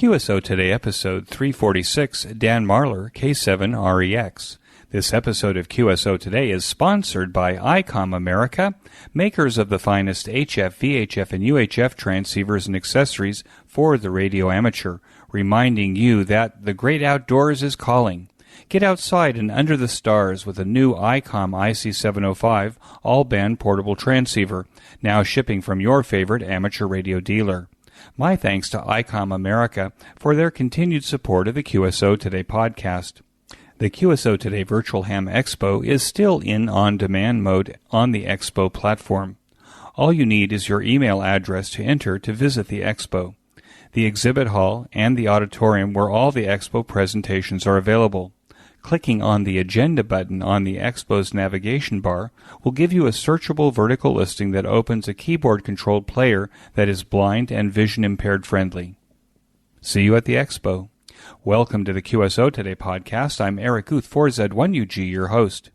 QSO Today, episode 346, Dan Marler, K7REX. This episode of QSO Today is sponsored by ICOM America, makers of the finest HF, VHF, and UHF transceivers and accessories for the radio amateur, reminding you that the great outdoors is calling. Get outside and under the stars with a new ICOM IC705 all-band portable transceiver, now shipping from your favorite amateur radio dealer. My thanks to ICOM America for their continued support of the QSO Today podcast. The QSO Today Virtual Ham Expo is still in on-demand mode on the Expo platform. All you need is your email address to enter to visit the Expo. The exhibit hall and the auditorium where all the Expo presentations are available. Clicking on the Agenda button on the Expo's navigation bar will give you a searchable vertical listing that opens a keyboard-controlled player that is blind and vision-impaired friendly. See you at the Expo. Welcome to the QSO Today podcast. I'm Eric Guth, 4Z1UG, your host.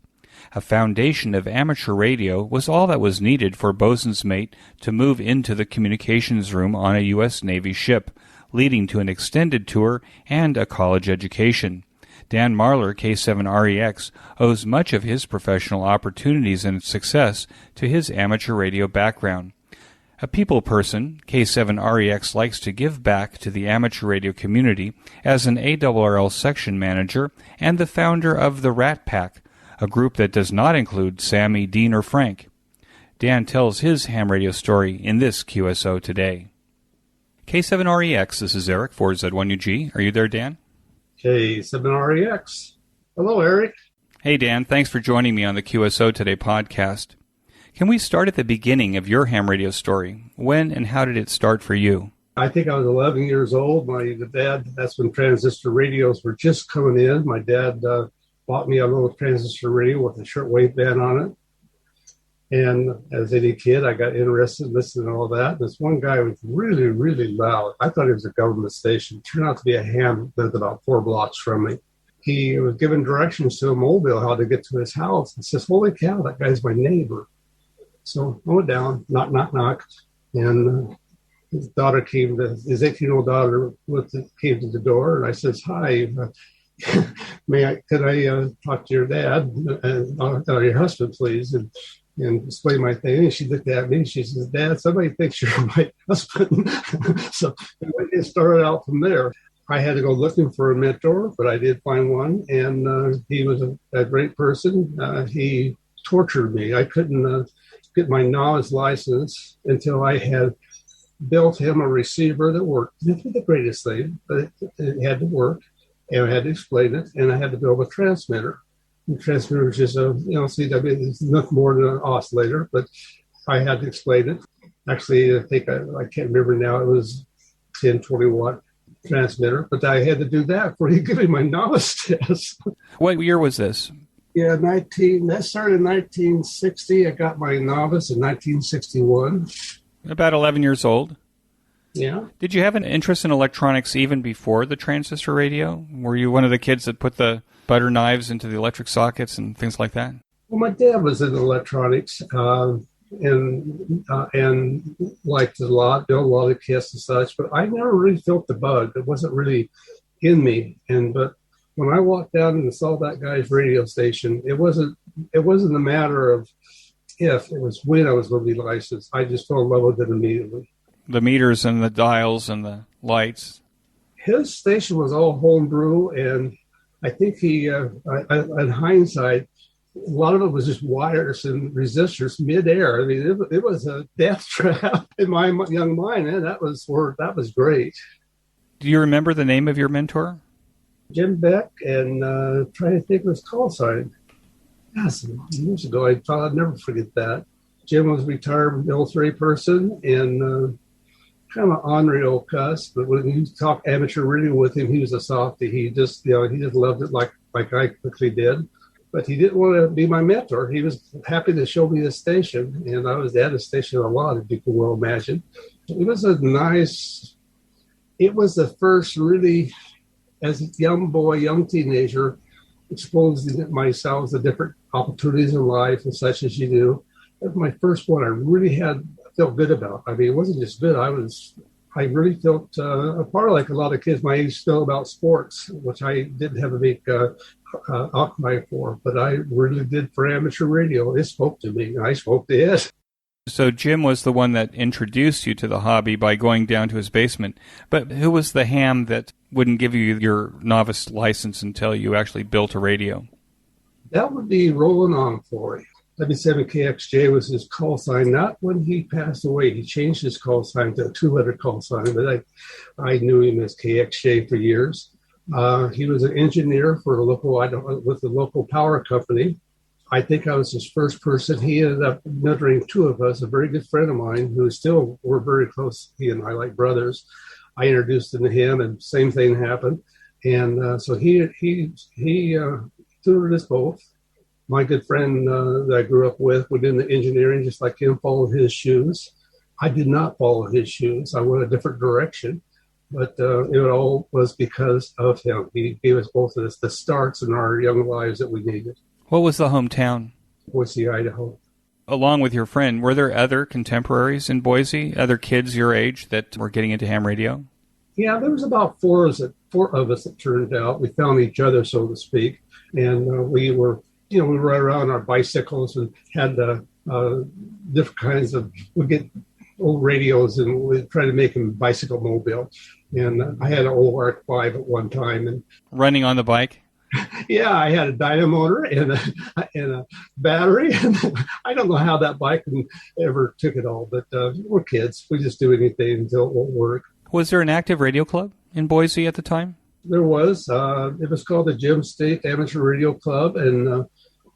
A foundation of amateur radio was all that was needed for bosun's mate to move into the communications room on a U.S. Navy ship, leading to an extended tour and a college education. Dan Marler, K7REX, owes much of his professional opportunities and success to his amateur radio background. A people person, K7REX likes to give back to the amateur radio community as an ARRL Section Manager and the founder of the RATPAC, a group that does not include Sammy, Dean, or Frank. Dan tells his ham radio story in this QSO Today. K7REX, this is Eric, 4Z1UG. Are you there, Dan? K7REX. Hello, Eric. Hey, Dan. Thanks for joining me on the QSO Today podcast. Can we start at the beginning of your ham radio story? When and how did it start for you? I think I was 11 years old. My dad, that's when transistor radios were just coming in. My dad bought me a little transistor radio with a shortwave band on it. And as any kid, I got interested in listening to all that. This one guy was really, really loud. I thought it was a government station. It turned out to be a ham that lived about 4 blocks from me. He was giving directions to a mobile how to get to his house. And says, holy cow, that guy's my neighbor. So I went down, knock, knock, knock. And his daughter came to, his 18-year-old daughter came to the door. And I says, hi, could I talk to your dad, or your husband, please? And explain my thing. And she looked at me and she says, Dad, somebody thinks you're my husband. So it started out from there. I had to go looking for a mentor, but I did find one. And he was a great person. He tortured me. I couldn't get my novice license until I had built him a receiver that worked. This was the greatest thing, but it had to work. And I had to explain it. And I had to build a transmitter. The transmitter was just CW, it's nothing more than an oscillator, but I had to explain it. Actually, I think I can't remember now, it was 10, 20 watt transmitter, but I had to do that before he gave me my novice test. What year was this? Yeah, that started in 1960. I got my novice in 1961. About 11 years old. Yeah. Did you have an interest in electronics even before the transistor radio? Were you one of the kids that put the butter knives into the electric sockets and things like that? Well, my dad was in electronics and liked it a lot, built a lot of kits and such, but I never really felt the bug. It wasn't really in me. But when I walked down and saw that guy's radio station, it wasn't a matter of if, it was when I was going to be licensed. I just fell in love with it immediately. The meters and the dials and the lights. His station was all homebrew, and I think he, in hindsight, a lot of it was just wires and resistors midair. I mean, it was a death trap in my young mind, and that was great. Do you remember the name of your mentor? Jim Beck, and trying to think of his call sign. Yes, years ago, I thought I'd never forget that. Jim was a retired military person, and kind of an ornery old cuss, but when you talk amateur radio with him, he was a softie. He just loved it like I quickly did. But he didn't want to be my mentor. He was happy to show me the station, and I was at the station a lot, if you can well imagine. It was the first really, as a young teenager, exposing myself to different opportunities in life and such as you do. That was my first one I really felt good about. I mean, it wasn't just good. I I really felt a part of like a lot of kids my age feel about sports, which I didn't have a big outcry for, but I really did for amateur radio. It spoke to me, and I spoke to it. So Jim was the one that introduced you to the hobby by going down to his basement. But who was the ham that wouldn't give you your novice license until you actually built a radio? That would be Roland Onfloy. W7KXJ was his call sign, not when he passed away. He changed his call sign to a 2-letter call sign, but I knew him as KXJ for years. He was an engineer for with the local power company. I think I was his first person. He ended up mentoring two of us, a very good friend of mine who still were very close. He and I like brothers. I introduced him to him, and same thing happened. And so he tutored us both. My good friend that I grew up with went into engineering, just like him, followed his shoes. I did not follow his shoes. I went a different direction, but it all was because of him. He gave us both of us the starts in our young lives that we needed. What was the hometown? Boise, Idaho. Along with your friend, were there other contemporaries in Boise, other kids your age that were getting into ham radio? Yeah, there was about four of us that turned out. We found each other, so to speak, and we were right around our bicycles and had different kinds of. We get old radios and we try to make them bicycle mobile. And I had an old R5 at one time, and running on the bike. Yeah, I had a dynamotor and a battery. And I don't know how that bike ever took it all, but we're kids. We just do anything until it won't work. Was there an active radio club in Boise at the time? There was. It was called the Gem State Amateur Radio Club, and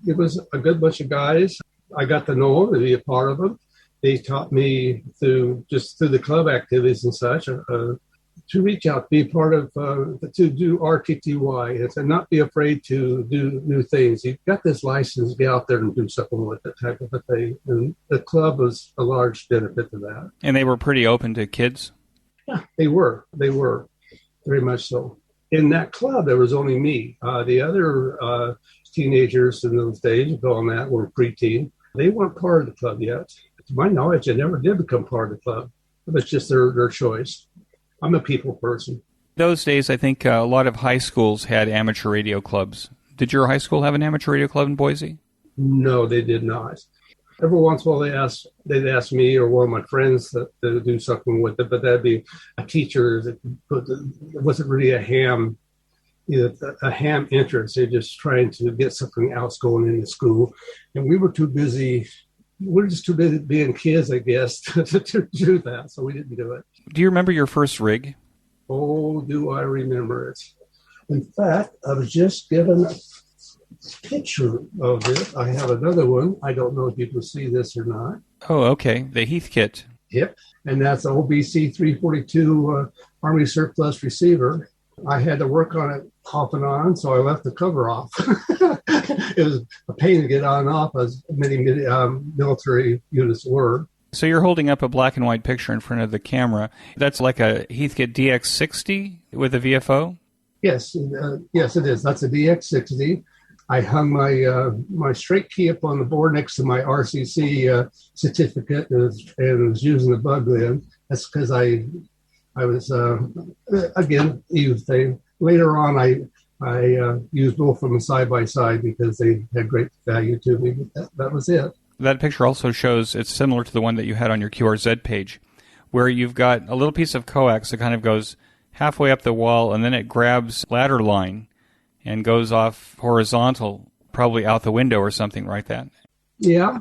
it was a good bunch of guys. I got to know them and be a part of them. They taught me through the club activities and such to reach out, be part of, to do RTTY, and not be afraid to do new things. You've got this license, get out there and do something with it, type of a thing. And the club was a large benefit to that. And they were pretty open to kids? Yeah, they were. They were, very much so. In that club, there was only me. The other teenagers in those days, on that, were preteen. They weren't part of the club yet. To my knowledge, they never did become part of the club. It was just their choice. I'm a people person. Those days, I think a lot of high schools had amateur radio clubs. Did your high school have an amateur radio club in Boise? No, they did not. Every once in a while, they'd ask me or one of my friends to do something with it, but that'd be a teacher. It wasn't really a ham interest. They're just trying to get something else going in the school, and we were too busy. We're just too busy being kids, I guess, to do that, so we didn't do it. Do you remember your first rig? Oh, do I remember it. In fact, I was just given a picture of it. I have another one. I don't know if you can see this or not. Oh, okay. The Heath kit. Yep, and that's an OBC 342 Army surplus receiver. I had to work on it off and on, so I left the cover off. It was a pain to get on and off, as many military units were. So you're holding up a black and white picture in front of the camera. That's like a Heathkit DX60 with a VFO? Yes, yes, it is. That's a DX60. I hung my straight key up on the board next to my RCC certificate and was using the bug then. That's because I was, again, used thing. Later on, I used both of them side by side because they had great value to me. But that was it. That picture also shows it's similar to the one that you had on your QRZ page, where you've got a little piece of coax that kind of goes halfway up the wall, and then it grabs ladder line and goes off horizontal, probably out the window or something like that. Yeah.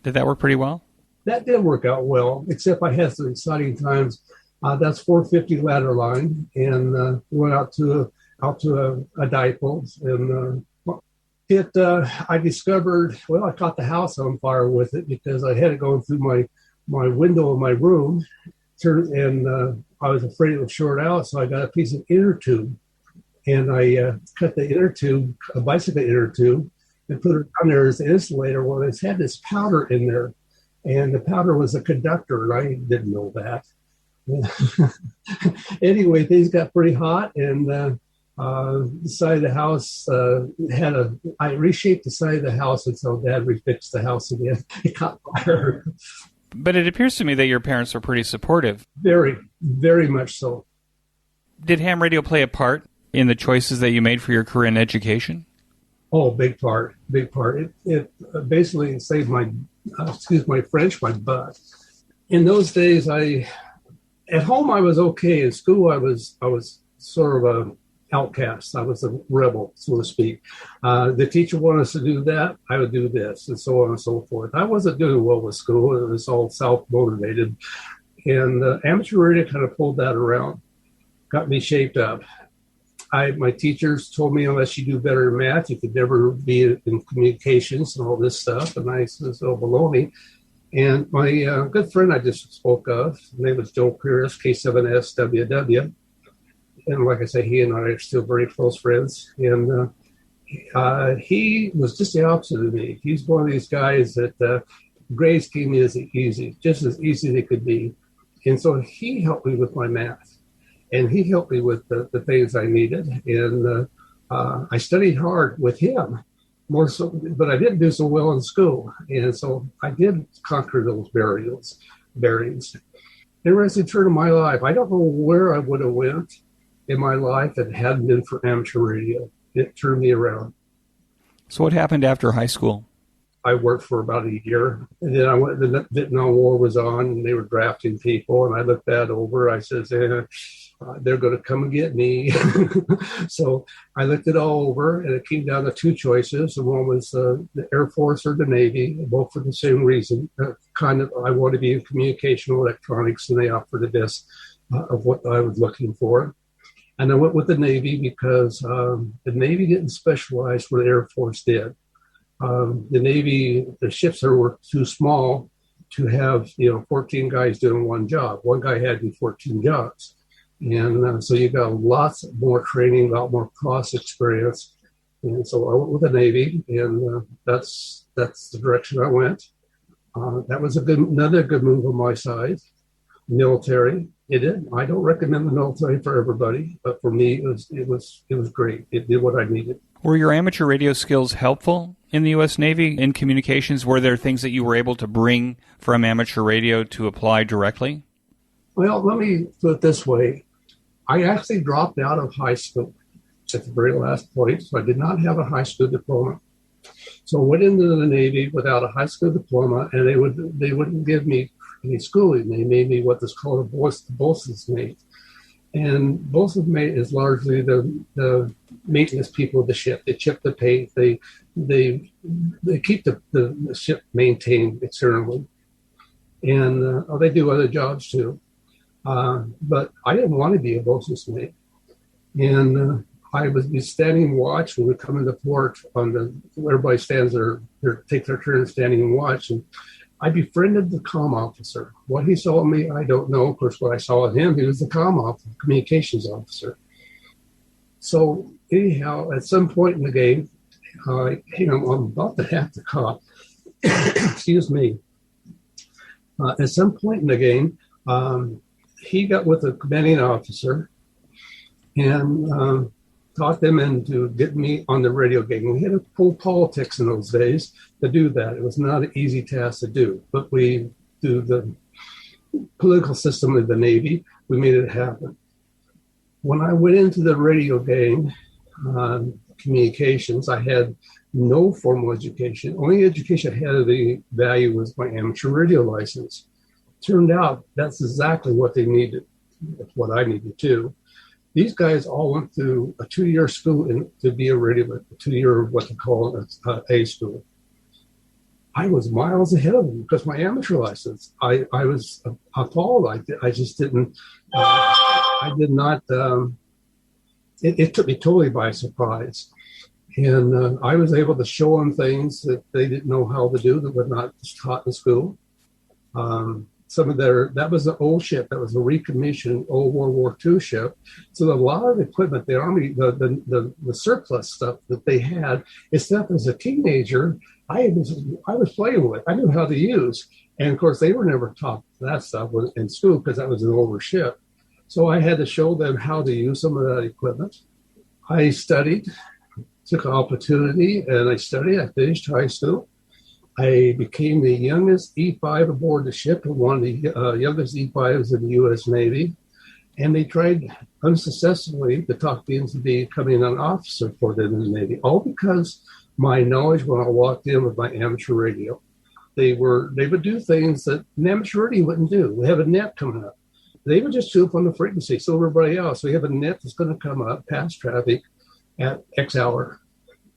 Did that work pretty well? That did work out well, except I had some exciting times. That's 450 ladder line, and went out to a dipole, and I discovered, I caught the house on fire with it because I had it going through my window of my room, and I was afraid it would short out, so I got a piece of inner tube, and I cut the inner tube, a bicycle inner tube, and put it on there as an insulator. Well, it had this powder in there, and the powder was a conductor, and I didn't know that. Anyway, things got pretty hot, and the side of the house I reshaped the side of the house until Dad refixed the house again. It caught fire. But it appears to me that your parents were pretty supportive. Very, very much so. Did ham radio play a part in the choices that you made for your career in education? Oh, big part. It basically saved my, excuse my French, my butt. In those days, at home I was okay. In school, I was sort of a outcast. I was a rebel, so to speak. The teacher wanted us to do that. I would do this, and so on and so forth. I wasn't doing well with school. It was all self-motivated. And amateur radio kind of pulled that around, got me shaped up. My teachers told me unless you do better in math, you could never be in communications and all this stuff. And I said, oh, baloney. And my good friend I just spoke of, his name was Joe Pierce, K7SWW. And like I say, he and I are still very close friends. And he was just the opposite of me. He's one of these guys that grades came as easy, just as easy as they could be. And so he helped me with my math. And he helped me with the things I needed. And I studied hard with him, more so, but I didn't do so well in school. And so I did conquer those barriers. Interesting turn of my life. I don't know where I would have went in my life if it hadn't been for amateur radio. It turned me around. So what happened after high school? I worked for about a year, and then the Vietnam War was on, and they were drafting people, and I looked that over. I said, they're going to come and get me. So I looked it all over, and it came down to two choices. And one was the Air Force or the Navy, both for the same reason. I want to be in communication electronics, and they offered this of what I was looking for. And I went with the Navy because the Navy didn't specialize where the Air Force did. The Navy, the ships were too small to have 14 guys doing one job. One guy had to do 14 jobs. And so you got lots more training, a lot more cross experience. And so I went with the Navy, and that's the direction I went. That was another good move on my side. Military, I don't recommend the military for everybody, but for me, it was great. It did what I needed. Were your amateur radio skills helpful in the U.S. Navy in communications? Were there things that you were able to bring from amateur radio to apply directly? Well, let me put it this way. I actually dropped out of high school at the very last point, so I did not have a high school diploma. So I went into the Navy without a high school diploma, and they wouldn't give me any schooling. They made me what is called a bosun's mate. And bosun's mate is largely the maintenance people of the ship. They chip the paint. They keep the ship maintained externally. And they do other jobs too. But I didn't want to be a bosun's mate. And I would be standing watch when we come into port everybody stands there, take their turn standing and watch. And I befriended the comm officer. What he saw in me, I don't know. Of course, what I saw in him, he was the communications officer. So anyhow, at some point in the game, I'm about to have to cough. Excuse me. At some point in the game, he got with the commanding officer and talked them into getting me on the radio game. We had to pull politics in those days to do that. It was not an easy task to do, but we do the political system of the Navy. We made it happen. When I went into the radio game, communications, I had no formal education. Only education I had of the value was my amateur radio license. Turned out that's exactly what they needed. That's what I needed too. These guys all went through a 2-year school to be a radio, a 2-year, what they call A school. I was miles ahead of them because my amateur license, I was appalled. I just didn't, I did not, it took me totally by surprise. And I was able to show them things that they didn't know how to do that were not taught in school. That was an old ship. That was a recommissioned old World War II ship. So a lot of equipment, the Army, the surplus stuff that they had, is stuff as a teenager, I was playing with. I knew how to use. And of course, they were never taught that stuff in school because that was an older ship. So I had to show them how to use some of that equipment. I studied, took an opportunity, and I studied. I finished high school. I became the youngest E5 aboard the ship and one of the youngest E5s in the U.S. Navy. And they tried unsuccessfully to talk me into becoming an officer for them in the Navy, all because my knowledge when I walked in with my amateur radio. They would do things that an amateur radio wouldn't do. We have a net coming up. They would just tune up on the frequency, so everybody else. We have a net that's going to come up past traffic at X hour.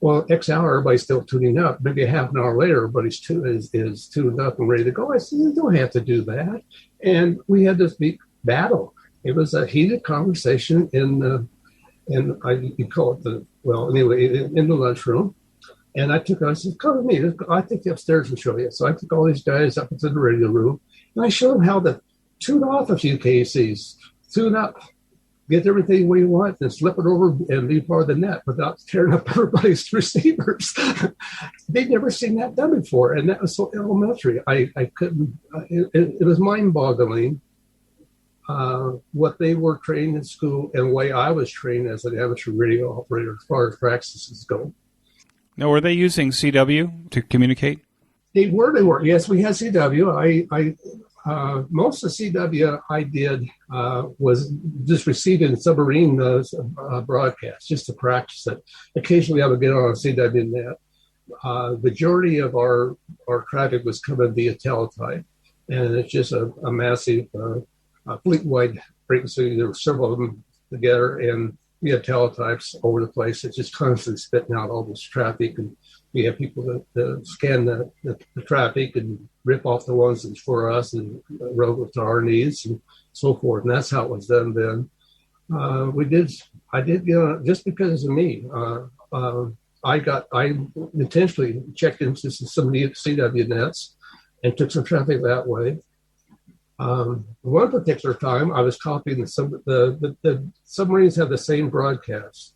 Well, X hour, everybody's still tuning up. Maybe a half an hour later, everybody's is tuned up and ready to go. I said, you don't have to do that. And we had this big battle. It was a heated conversation in the lunchroom. And I said, come with me. I take you upstairs and show you. So I took all these guys up into the radio room, and I showed them how to tune off a few KCs, tune up, get everything we want, and slip it over and be part of the net without tearing up everybody's receivers. They'd never seen that done before, and that was so elementary. I couldn't. It was mind-boggling what they were trained in school and the way I was trained as an amateur radio operator as far as practices go. Now, were they using CW to communicate? They were. Yes, we had CW. Most of the CW I did was just receiving submarine broadcasts just to practice it. Occasionally I would get on a CW net. Majority of our traffic was coming via teletype, and it's just a massive fleet-wide frequency. There were several of them together, and we had teletypes over the place. It's just constantly spitting out all this traffic, and we have people that scan the traffic and rip off the ones that's for us and route it to our needs and so forth. And that's how it was done then. I did just because of me. I intentionally checked into some CW nets and took some traffic that way. One particular time, I was copying the submarines have the same broadcast,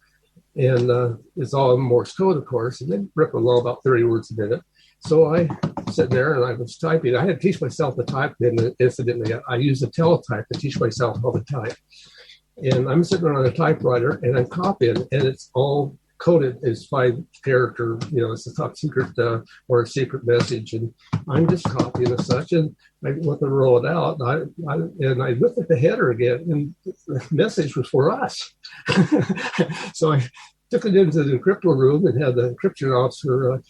and it's all in Morse code, of course, and they rip along about 30 words a minute. So I sat there and I was typing. I had to teach myself to type. Then incidentally, I used a teletype to teach myself how to type. And I'm sitting on a typewriter and I'm copying, and it's all coded as 5-character, it's a top secret or a secret message, and I'm just copying as such, and I went to roll it out, and I looked at the header again, and the message was for us. So I took it into the encryptor room and had the encryption officer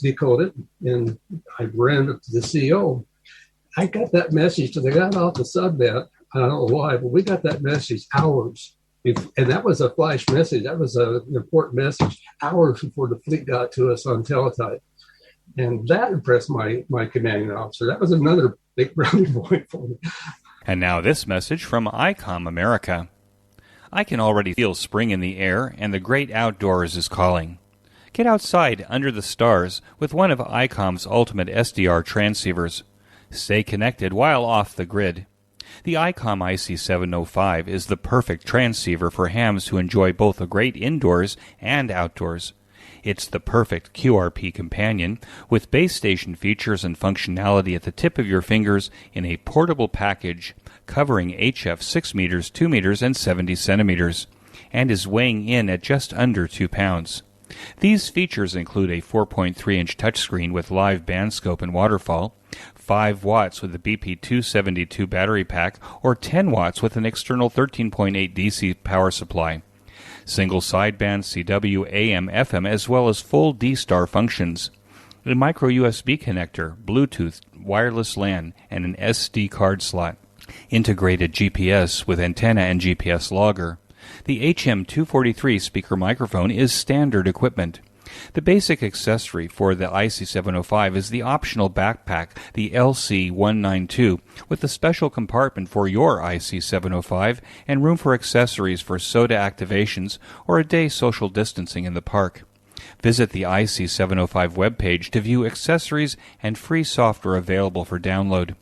decode it, and I ran it to the CO. I got that message till they got off the subnet. I don't know why, but we got that message hours. And that was a flash message. That was an important message hours before the fleet got to us on teletype. And that impressed my commanding officer. That was another big brownie point for me. And now this message from ICOM America. I can already feel spring in the air, and the great outdoors is calling. Get outside under the stars with one of ICOM's ultimate SDR transceivers. Stay connected while off the grid. The ICOM IC705 is the perfect transceiver for hams who enjoy both a great indoors and outdoors. It's the perfect QRP companion with base station features and functionality at the tip of your fingers in a portable package covering HF 6 meters, 2 meters, and 70 centimeters, and is weighing in at just under 2 pounds. These features include a 4.3-inch touchscreen with live band scope and waterfall, 5 watts with a BP272 battery pack, or 10 watts with an external 13.8 DC power supply. Single sideband CW, AM, FM, as well as full D-Star functions. A micro USB connector, Bluetooth, wireless LAN, and an SD card slot. Integrated GPS with antenna and GPS logger. The HM243 speaker microphone is standard equipment. The basic accessory for the IC705 is the optional backpack, the LC192, with a special compartment for your IC705 and room for accessories for soda activations or a day social distancing in the park. Visit the IC705 webpage to view accessories and free software available for download.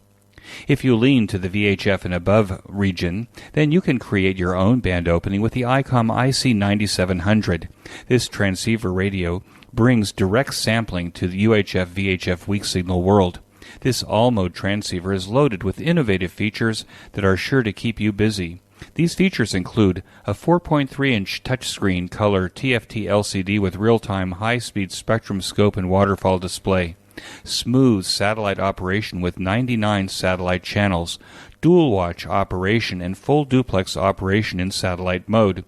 If you lean to the VHF and above region, then you can create your own band opening with the ICOM IC9700. This transceiver radio brings direct sampling to the UHF-VHF weak signal world. This all-mode transceiver is loaded with innovative features that are sure to keep you busy. These features include a 4.3-inch touchscreen color TFT LCD with real-time high-speed spectrum scope and waterfall display, smooth satellite operation with 99 satellite channels, dual watch operation, and full duplex operation in satellite mode.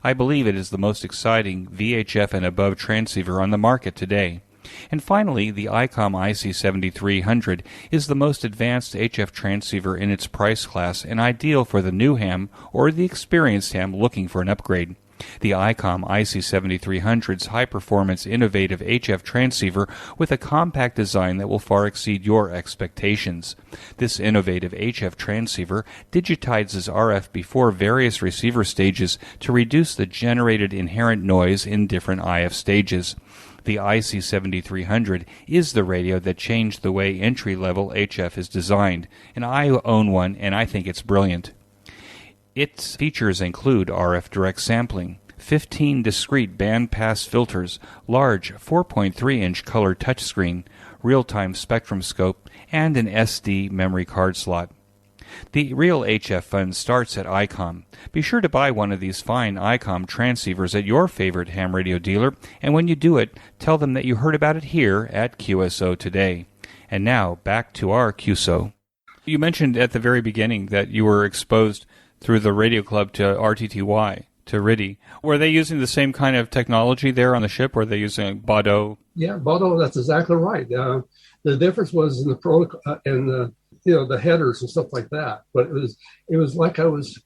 I believe it is the most exciting VHF and above transceiver on the market today. And finally, the ICOM IC7300 is the most advanced HF transceiver in its price class and ideal for the new ham or the experienced ham looking for an upgrade. The ICOM IC7300's high-performance, innovative HF transceiver with a compact design that will far exceed your expectations. This innovative HF transceiver digitizes RF before various receiver stages to reduce the generated inherent noise in different IF stages. The IC7300 is the radio that changed the way entry-level HF is designed, and I own one and I think it's brilliant. Its features include RF direct sampling, 15 discrete bandpass filters, large 4.3-inch color touchscreen, real-time spectrum scope, and an SD memory card slot. The real HF fun starts at ICOM. Be sure to buy one of these fine ICOM transceivers at your favorite ham radio dealer, and when you do it, tell them that you heard about it here at QSO Today. And now, back to our QSO. You mentioned at the very beginning that you were exposed through the radio club to RTTY, to RIDI. Were they using the same kind of technology there on the ship? Were they using Baudot? Yeah, Baudot, that's exactly right. The difference was in the protocol and the headers and stuff like that. But it was like I was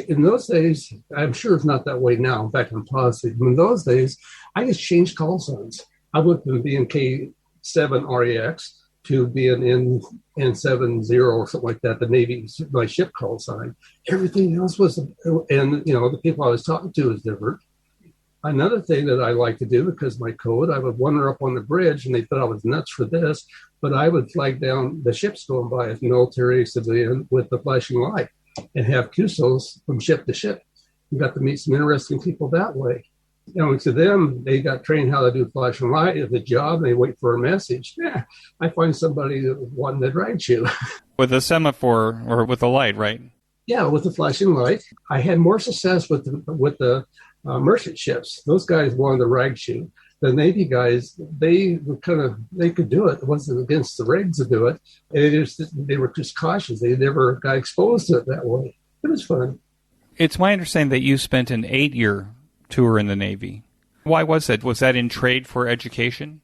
in those days. I'm sure it's not that way now. In fact, I'm positive. In those days, I just changed call signs. I went from being K7REX to being N70 or something like that, the Navy, my ship call sign. Everything else was, and the people I was talking to was different. Another thing that I like to do, because my code, I would wander up on the bridge and they thought I was nuts for this, but I would flag down the ships going by as military, civilian with the flashing light and have QSOs from ship to ship. You got to meet some interesting people that way. To them, they got trained how to do flashing light at the job, and they wait for a message. Yeah, I find somebody wanting to drag you. With a semaphore or with a light, right? Yeah, with the flashing light. I had more success with the merchant ships. Those guys wanted to rag you. The Navy guys, they could do it. It wasn't against the regs to do it. They were just cautious. They never got exposed to it that way. It was fun. It's my understanding that you spent an 8-year tour in the Navy. Why was that? Was that in trade for education?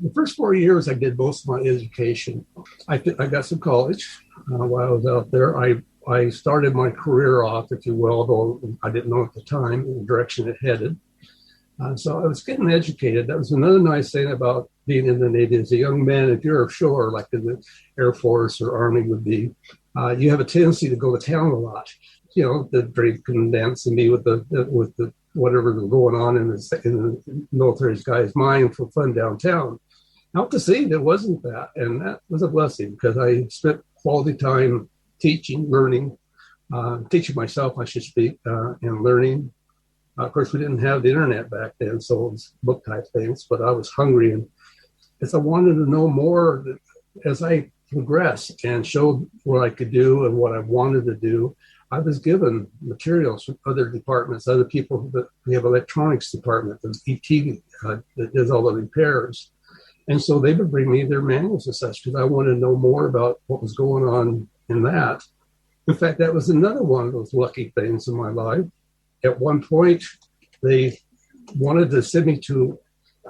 The first 4 years, I did most of my education. I got some college while I was out there. I started my career off, if you will, though I didn't know at the time the direction it headed. So I was getting educated. That was another nice thing about being in the Navy. As a young man, if you're ashore, like in the Air Force or Army would be, you have a tendency to go to town a lot. The drink and dance and be with the whatever was going on in the military guy's mind for fun downtown. Out to sea, there wasn't that, and that was a blessing because I spent quality time teaching, learning, teaching myself, I should speak, and learning. Of course, we didn't have the internet back then, so it was book type things. But I was hungry, and as I wanted to know more, as I progressed and showed what I could do and what I wanted to do, I was given materials from other departments, other people. We have electronics department, the ET that does all the repairs. And so they would bring me their manuals and such because I wanted to know more about what was going on in that. In fact, that was another one of those lucky things in my life. At one point, they wanted to send me to,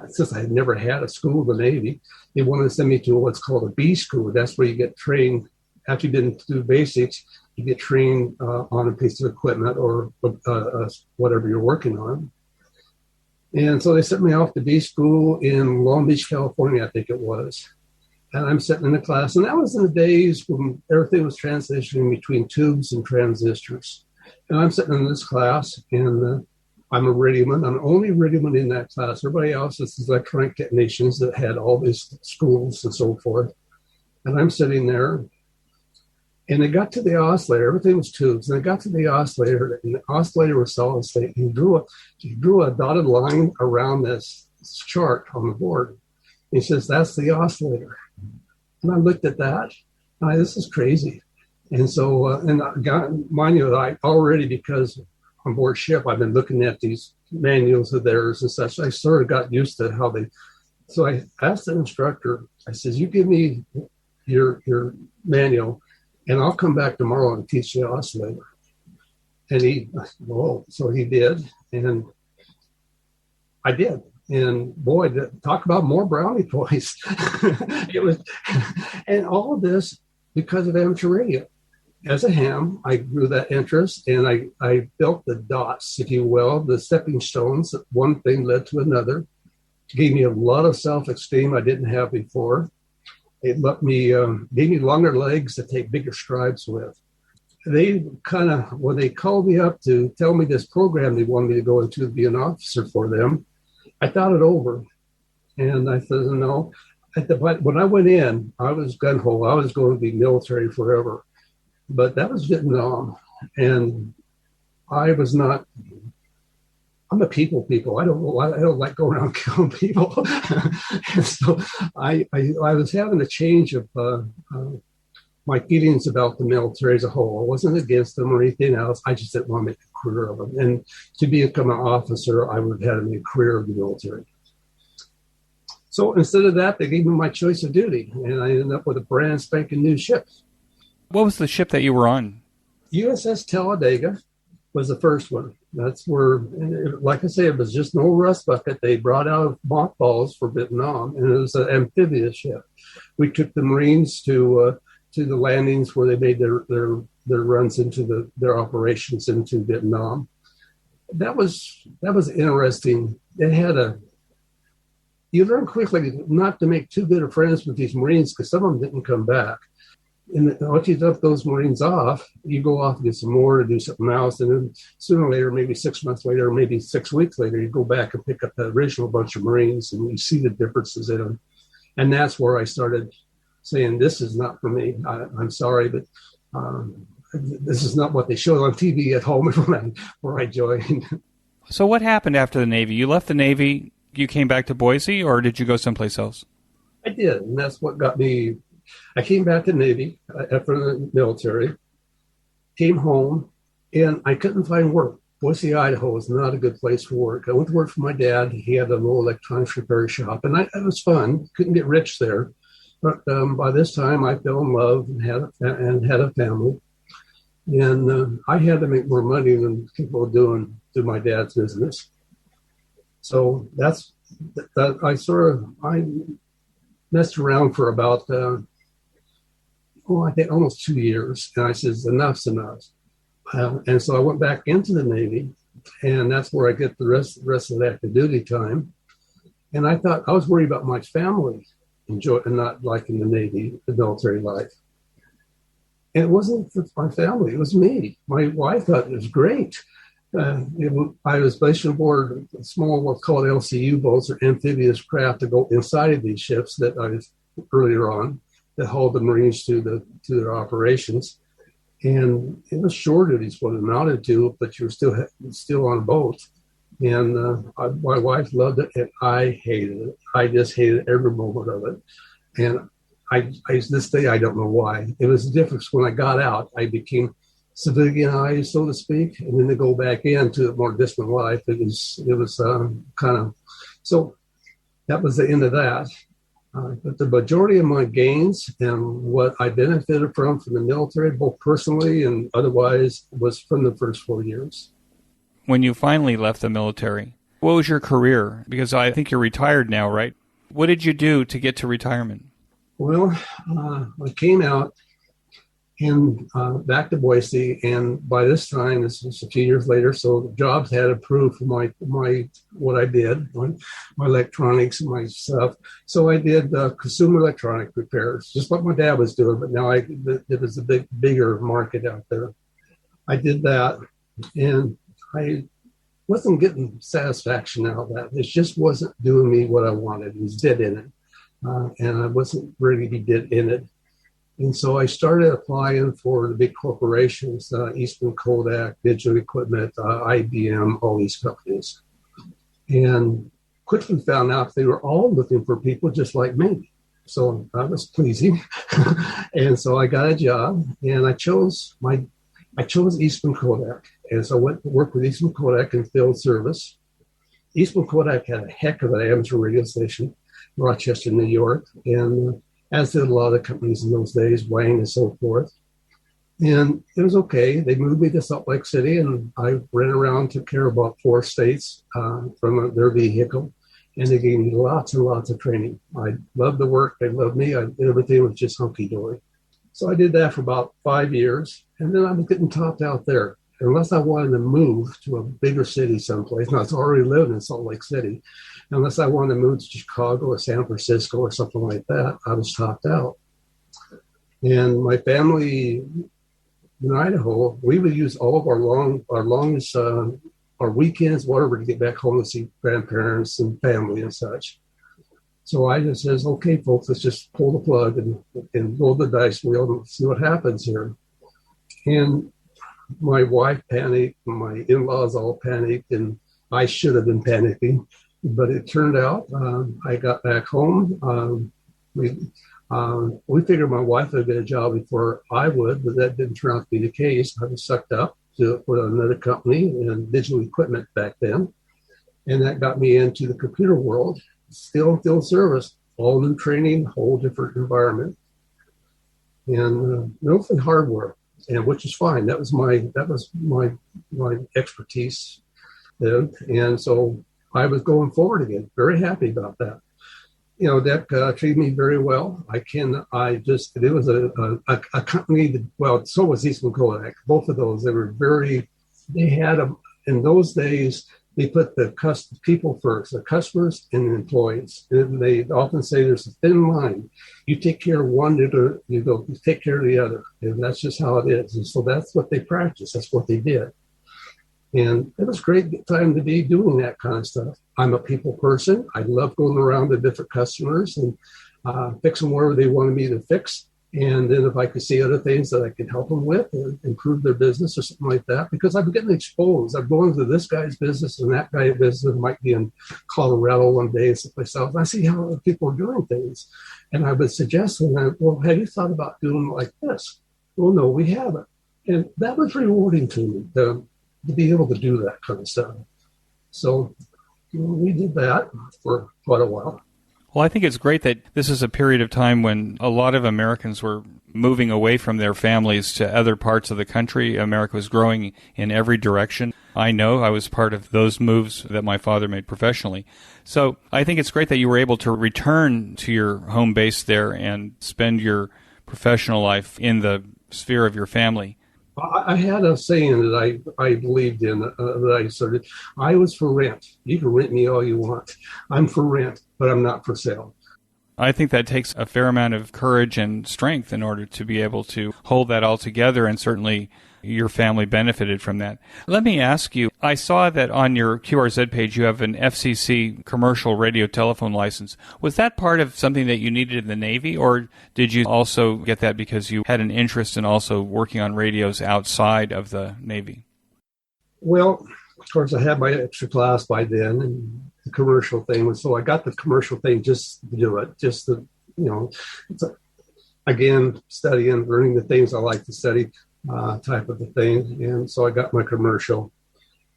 since I had never had a school in the Navy, they wanted to send me to what's called a B school. That's where you get trained. After you didn't do basics, you get trained on a piece of equipment or whatever you're working on. And so they sent me off to B school in Long Beach, California, I think it was. And I'm sitting in the class, and that was in the days when everything was transitioning between tubes and transistors. And I'm sitting in this class, and I'm a radioman. I'm the only radioman in that class. Everybody else is electronic technicians that had all these schools and so forth. And I'm sitting there, and it got to the oscillator. Everything was tubes. And I got to the oscillator, and the oscillator was solid state. He drew a dotted line around this chart on the board. He says, "That's the oscillator." And I looked at that. This is crazy. And so, mind you, I already, because on board ship, I've been looking at these manuals of theirs and such. I sort of got used to how they So I asked the instructor, I says, you give me your manual and I'll come back tomorrow and teach the oscillator. And so he did. And I did. And boy, talk about more brownie points. It was, and all of this because of amateur radio. As a ham, I grew that interest and I built the dots, if you will, the stepping stones. One thing led to another. Gave me a lot of self-esteem I didn't have before. It let me, gave me longer legs to take bigger strides with. They when they called me up to tell me this program they wanted me to go into to be an officer for them, I thought it over. And I said, no. But when I went in, I was gung-ho. I was going to be military forever. But that was Vietnam. And I was not, I'm a people. I don't like going around killing people. And so I was having a change of my feelings about the military as a whole. I wasn't against them or anything else. I just didn't want to make a career of them. And to become an officer, I would have had to make a career of the military. So instead of that, they gave me my choice of duty, and I ended up with a brand spanking new ship. What was the ship that you were on? USS Talladega was the first one. That's where, like I say, it was just an old rust bucket they brought out of mothballs for Vietnam, and it was an amphibious ship. We took the Marines to the landings where they made their runs into their operations into Vietnam. That was interesting. It had you learn quickly not to make too good of friends with these Marines because some of them didn't come back. And once you dump those Marines off, you go off and get some more to do something else. And then sooner or later, maybe 6 months later, or maybe 6 weeks later, you go back and pick up the original bunch of Marines and you see the differences in them. And that's where I started saying, this is not for me. I'm sorry, but this is not what they showed on TV at home where I joined. So what happened after the Navy? You left the Navy, you came back to Boise, or did you go someplace else? I did, and that's what got me. I came back to the Navy after the military, came home, and I couldn't find work. Boise, Idaho is not a good place for work. I went to work for my dad. He had a little electronics repair shop, and it was fun. Couldn't get rich there. But by this time, I fell in love and had a family. And I had to make more money than people were doing through my dad's business. So that's that. I messed around for about, I think almost 2 years. And I said, enough's enough. And so I went back into the Navy, and that's where I get the rest of the active duty time. And I thought, I was worried about my family and not liking the Navy, the military life. And it wasn't for my family, it was me. My wife thought it was great. I was placed aboard small, what's called LCU boats or amphibious craft to go inside of these ships that I was earlier on that hauled the Marines to their operations. And it was shore duties what it amounted to, but you were still on a boat. And my wife loved it, and I hated it. I just hated every moment of it. And I this day, I don't know why. It was the difference when I got out. I became civilianized, so to speak, and then to go back into a more distant life, it was kind of, so that was the end of that. But the majority of my gains and what I benefited from the military, both personally and otherwise, was from the first 4 years. When you finally left the military, what was your career? Because I think you're retired now, right? What did you do to get to retirement? Well, I came out and back to Boise, and by this time, this was a few years later, so the jobs had approved for my what I did, my electronics and my stuff. So I did consumer electronic repairs, just like my dad was doing, but now there was a bigger market out there. I did that, and I wasn't getting satisfaction out of that. It just wasn't doing me what I wanted. It was dead in it. And I wasn't ready to be dead in it. And so I started applying for the big corporations, Eastman Kodak, Digital Equipment, IBM, all these companies. And quickly found out they were all looking for people just like me. So that was pleasing. And so I got a job, and I chose Eastman Kodak. And so I went to work with Eastman Kodak in field service. Eastman Kodak had a heck of an amateur radio station. Rochester, New York, and as did a lot of companies in those days, Wang and so forth. And it was okay. They moved me to Salt Lake City, and I ran around, took care of about 4 states from their vehicle, and they gave me lots and lots of training. I loved the work. They loved me. Everything was just hunky-dory. So I did that for about 5 years, and then I was getting topped out there. Unless I wanted to move to a bigger city someplace, now I was already living in Salt Lake City, unless I wanted to move to Chicago or San Francisco or something like that, I was topped out. And my family in Idaho, we would use all of our weekends, whatever, to get back home to see grandparents and family and such. So I just says, okay, folks, let's just pull the plug and roll the dice wheel and see what happens here. And my wife panicked, my in-laws all panicked, and I should have been panicking. But it turned out I got back home. We figured my wife would get a job before I would, but that didn't turn out to be the case. I was sucked up to another company in digital equipment back then. And that got me into the computer world, still in field service, all new training, whole different environment. And mostly hardware, and which is fine. That was my expertise then. And so I was going forward again, very happy about that. That treated me very well. It was a company that, well, so was Eastman Kodak. Both of those, they had in those days, they put the people first, the customers and the employees. And they often say there's a thin line. You take care of one, you take care of the other. And that's just how it is. And so that's what they practiced. That's what they did. And it was a great time to be doing that kind of stuff. I'm a people person. I love going around to different customers and fixing whatever they wanted me to fix. And then if I could see other things that I could help them with or improve their business or something like that, because I'm getting exposed. I'm going to this guy's business and that guy's business. I might be in Colorado one day and someplace else. I see how other people are doing things. And I would suggest to them, well, have you thought about doing it like this? Well, no, we haven't. And that was rewarding to me, to be able to do that kind of stuff. So we did that for quite a while. Well, I think it's great that this is a period of time when a lot of Americans were moving away from their families to other parts of the country. America was growing in every direction. I know I was part of those moves that my father made professionally. So I think it's great that you were able to return to your home base there and spend your professional life in the sphere of your family. I had a saying that I believed in, that I started. I was for rent. You can rent me all you want. I'm for rent, but I'm not for sale. I think that takes a fair amount of courage and strength in order to be able to hold that all together, and certainly your family benefited from that. Let me ask you, I saw that on your QRZ page you have an FCC commercial radio telephone license. Was that part of something that you needed in the Navy, or did you also get that because you had an interest in also working on radios outside of the Navy? Well, of course, I had my extra class by then, and the commercial thing, so I got the commercial thing just to do it, just to, again, studying, learning the things I like to study. Type of a thing. And so I got my commercial.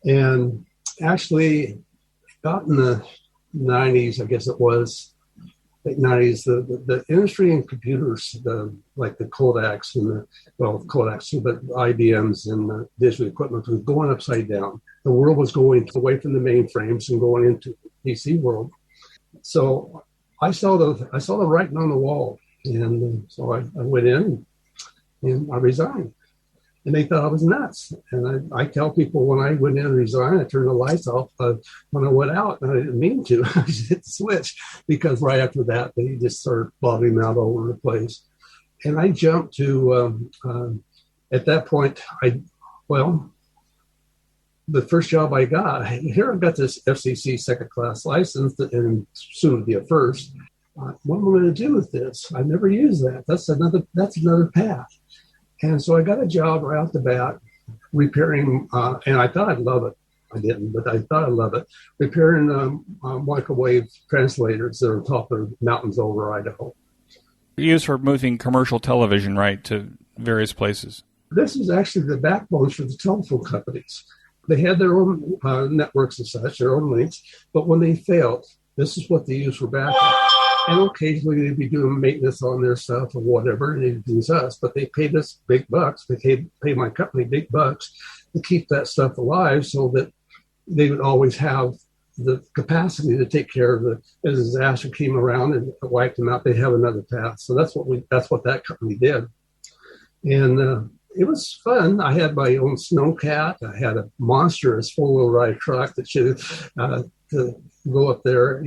And actually, about in the 90s, I guess it was, late 90s, the industry in computers, like the Kodaks and Kodaks, but IBMs and the digital equipment was going upside down. The world was going away from the mainframes and going into the PC world. So I saw the writing on the wall. And so I went in and I resigned. And they thought I was nuts. And I tell people when I went in and resigned, I turned the lights off when I went out. And I didn't mean to. I just hit the switch because right after that, they just started bobbing out all over the place. And I jumped to, at that point, the first job I got, here I've got this FCC second class license and soon to be a first. What am I going to do with this? I never used that. That's another path. And so I got a job right off the bat repairing, and I thought I'd love it. I didn't, but I thought I'd love it. Repairing microwave translators that are on top of mountains over Idaho. Used for moving commercial television, right, to various places. This is actually the backbone for the telephone companies. They had their own networks and such, their own links, but when they failed, this is what they used for backup. And occasionally they'd be doing maintenance on their stuff or whatever, and they'd use us. But they paid us big bucks. They paid my company big bucks to keep that stuff alive so that they would always have the capacity to take care of it. As a disaster came around and wiped them out, they have another path. So that's what that company did. And it was fun. I had my own snowcat. I had a monstrous four-wheel drive truck that should to go up there.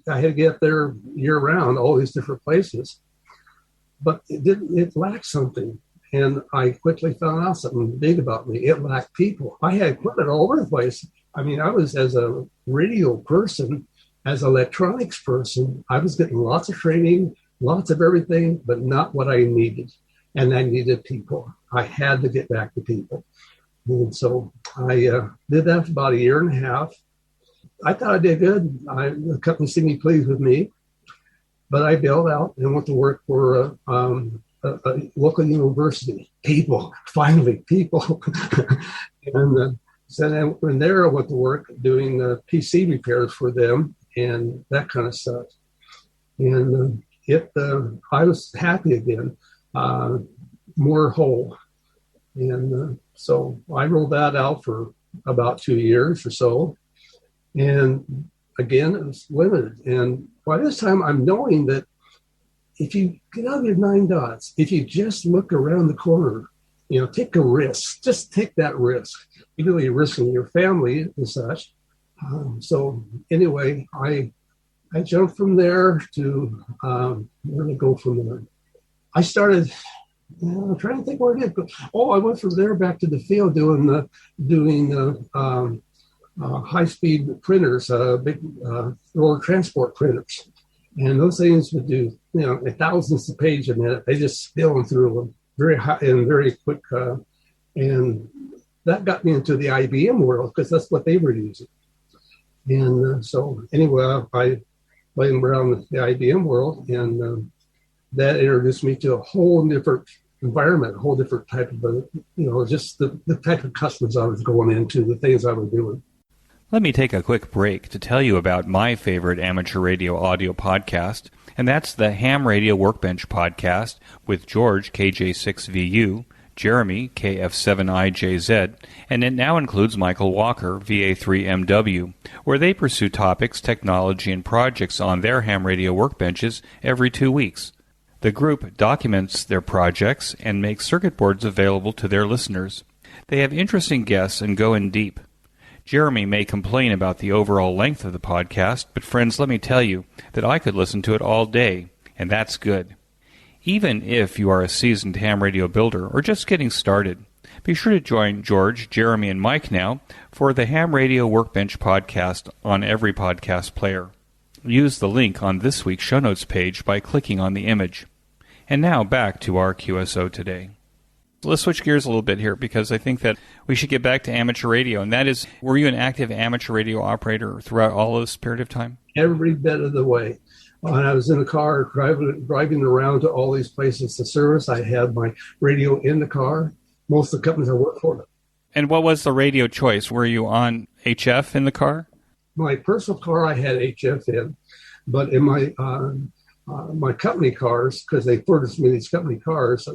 I had to get up there year-round, all these different places. But it lacked something. And I quickly found out something big about me. It lacked people. I had equipment all over the place. I mean, I was, as a radio person, as an electronics person, I was getting lots of training, lots of everything, but not what I needed. And I needed people. I had to get back to people. And so I did that for about a year and a half. I thought I did good. The company seemed to be pleased with me. But I bailed out and went to work for a local university. People, finally, people. And so then from there, I went to work doing PC repairs for them and that kind of stuff. And I was happy again, more whole. And so I rolled that out for about 2 years or so. And again, it was limited. And by this time, I'm knowing that if you get out of your 9 dots, if you just look around the corner, take a risk, just take that risk. Even though you're risking your family and such. So anyway, I jumped from there to where did I go from there? I started. I'm trying to think where I did. I went from there back to the field doing high-speed printers, big roller transport printers, and those things would do thousands of pages a minute. They just spilling through them very high and very quick, and that got me into the IBM world because that's what they were using. And so anyway, I played around the IBM world, and that introduced me to a whole different environment, a whole different type of, just the type of customers I was going into, the things I was doing. Let me take a quick break to tell you about my favorite amateur radio audio podcast, and that's the Ham Radio Workbench podcast with George, KJ6VU, Jeremy, KF7IJZ, and it now includes Michael Walker, VA3MW, where they pursue topics, technology, and projects on their ham radio workbenches every 2 weeks. The group documents their projects and makes circuit boards available to their listeners. They have interesting guests and go in deep. Jeremy may complain about the overall length of the podcast, but friends, let me tell you that I could listen to it all day, and that's good. Even if you are a seasoned ham radio builder or just getting started, be sure to join George, Jeremy, and Mike now for the Ham Radio Workbench podcast on every podcast player. Use the link on this week's show notes page by clicking on the image. And now back to our QSO Today. Let's switch gears a little bit here because I think that we should get back to amateur radio. And that is, were you an active amateur radio operator throughout all this period of time? Every bit of the way. When I was in the car driving around to all these places to service, I had my radio in the car. Most of the companies I worked for. And what was the radio choice? Were you on HF in the car? My personal car, I had HF in. But in my my company cars, because they furnished me these company cars,